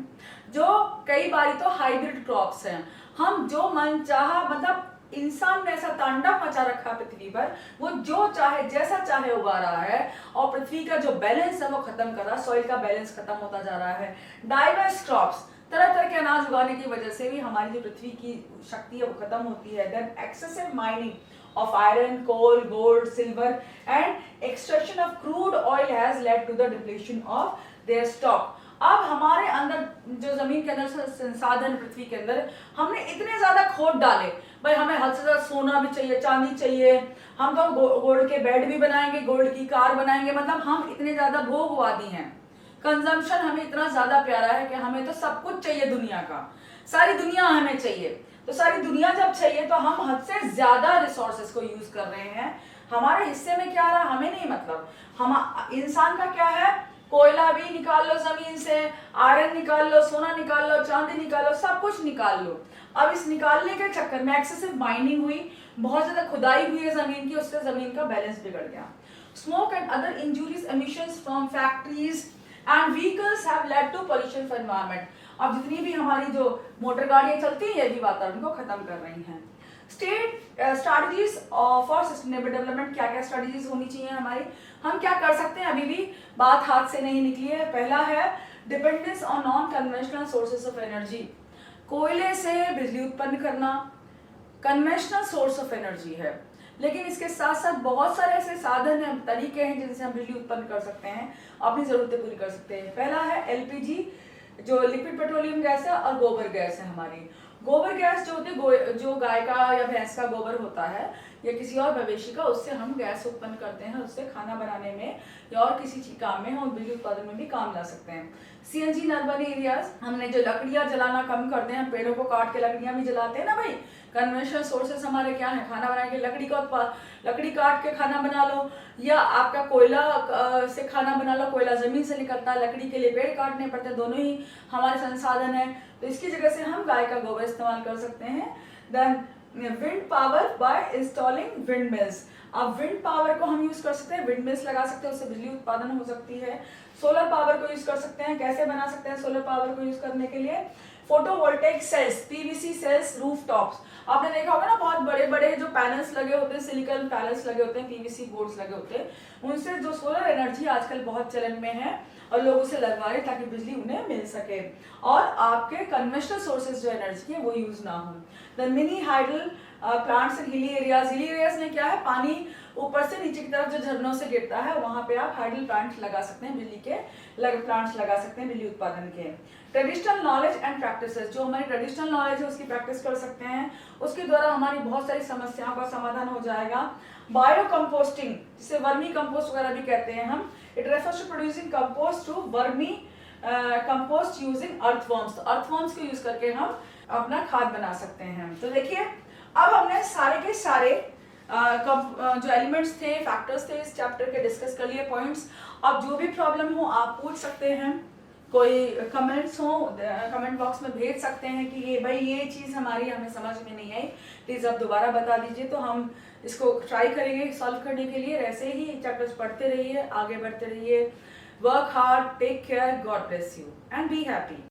जो कई बार तो हाइब्रिड क्रॉप्स हैं। हम जो मन चाहा मतलब इंसान ने ऐसा तांडव मचा रखा पृथ्वी पर, वो जो चाहे जैसा चाहे उगा रहा है और पृथ्वी का जो बैलेंस है वो खत्म कर रहा है, सॉइल का बैलेंस खत्म होता जा रहा है। डाइवर्स क्रॉप्स, तरह तरह के अनाज उगाने की वजह से भी हमारी जो पृथ्वी की शक्ति है वो खत्म होती है। Then excessive mining of iron, coal, gold, silver and extraction of crude oil has led to the depletion of their stock. अब हमारे अंदर जो जमीन के अंदर संसाधन पृथ्वी के अंदर हमने इतने ज्यादा खोद डाले, भाई हमें हद से ज्यादा सोना भी चाहिए, चांदी चाहिए, हम तो गोल्ड के बेड भी बनाएंगे, गोल्ड की कार बनाएंगे, मतलब हम इतने ज्यादा भोगवादी हैं। कंजम्पशन हमें इतना ज्यादा प्यारा है कि हमें तो सब कुछ चाहिए दुनिया का, सारी दुनिया हमें चाहिए। तो सारी दुनिया जब चाहिए तो हम हद से ज्यादा रिसोर्सेज को यूज कर रहे हैं। हमारे हिस्से में क्या आ रहा है हमें नहीं मतलब। हम इंसान का क्या है, कोयला भी निकाल लो जमीन से, आयरन निकाल लो, सोना निकाल लो, चांदी निकाल लो, सब कुछ निकाल लो। अब इस निकालने के चक्कर में एक्सेसिव माइनिंग हुई, बहुत ज्यादा खुदाई हुई है जमीन की, उससे जमीन का बैलेंस बिगड़ गया। Smoke and other injurious emissions from factories and vehicles have led to pollution for environment. अब जितनी भी हमारी जो मोटर गाड़ियां चलती हैं ये भी वातावरण को खत्म कर रही हैं। State strategies for sustainable development, क्या क्या स्ट्रैटेजीज होनी चाहिए हमारी, हम क्या कर सकते हैं, अभी भी बात हाथ से नहीं निकली है। पहला है dependence on non conventional sources of energy, कोयले से बिजली उत्पन्न करना कन्वेंशनल सोर्स ऑफ एनर्जी है, लेकिन इसके साथ साथ बहुत सारे ऐसे साधन हैं, तरीके हैं जिनसे हम बिजली उत्पन्न कर सकते हैं, अपनी जरूरतें पूरी कर सकते हैं। पहला है एलपीजी, जो लिक्विड पेट्रोलियम गैस है, और गोबर गैस है। हमारी गोबर गैस जो होती है, जो गाय का या भैंस का गोबर होता है या किसी और मवेशी का, उससे हम गैस उत्पन्न करते हैं, उससे खाना बनाने में या और किसी काम में हम बिजली उत्पादन में भी काम ला सकते हैं। सीएनजी इन अर्बन एरियाज, हमने जो लकड़ियां जलाना कम कर दें, हम पेड़ों को काट के लकड़ियां भी जलाते हैं ना भाई। कन्वेंशनल सोर्सेस हमारे क्या है, खाना बनाने के लकड़ी काट के खाना बना लो, या आपका कोयला से खाना बना लो, कोयला जमीन से निकलता है, लकड़ी के लिए पेड़ काटने पड़ते हैं, दोनों ही हमारे संसाधन है। तो इसकी जगह से हम गाय का गोबर इस्तेमाल कर सकते हैं। Then wind power by installing wind mills, अब विंड पावर को हम यूज कर सकते हैं, विंड मिल्स लगा सकते हैं, उससे बिजली उत्पादन हो सकती है। सोलर पावर को यूज कर सकते हैं, कैसे बना सकते हैं सोलर पावर को यूज करने के लिए, photovoltaic sales, PVC sales, rooftops, आपने देखा होगा ना बहुत बड़े बड़े जो पैनल्स लगे होते हैं, सिलिकॉन पैनल्स लगे होते हैं, पीवीसी बोर्ड्स लगे होते हैं, उनसे जो सोलर एनर्जी आजकल बहुत चलन में है और लोग उसे लगवा रहे ताकि बिजली उन्हें मिल सके और आपके कन्वेंशनल सोर्सेज जो एनर्जी है वो यूज ना हो। The mini hydel plants in hilly areas में क्या है, पानी ऊपर से नीचे की तरफ जो झरनों से गिरता है वहां पे आप हाइडल प्लांट्स लगा सकते हैं, बिजली के प्लांट्स लगा सकते हैं बिजली उत्पादन के। ट्रेडिशनल नॉलेज एंड प्रैक्टिसेस, जो हमारी ट्रेडिशनल नॉलेज है उसकी प्रैक्टिस कर सकते हैं, उसके द्वारा हमारी बहुत सारी समस्याओं का समाधान हो जाएगा। बायो कंपोस्टिंग, जिसे वर्मी कंपोस्ट वगैरह भी कहते हैं हम, it refers to producing compost through vermicompost using earthworms, तो अर्थवर्म्स को यूज करके हम अपना खाद बना सकते हैं। तो देखिए अब हमने सारे के सारे जो एलिमेंट्स थे, फैक्टर्स थे, इस चैप्टर के डिस्कस कर लिए पॉइंट्स। अब जो भी प्रॉब्लम हो आप पूछ सकते हैं, कोई कमेंट्स हो कमेंट बॉक्स में भेज सकते हैं कि ये भाई ये चीज़ हमें समझ में नहीं आई, प्लीज़ आप दोबारा बता दीजिए, तो हम इसको ट्राई करेंगे सॉल्व करने के लिए। ऐसे ही चैप्टर्स पढ़ते रहिए, आगे बढ़ते रहिए, work hard, take care, God bless you and be happy.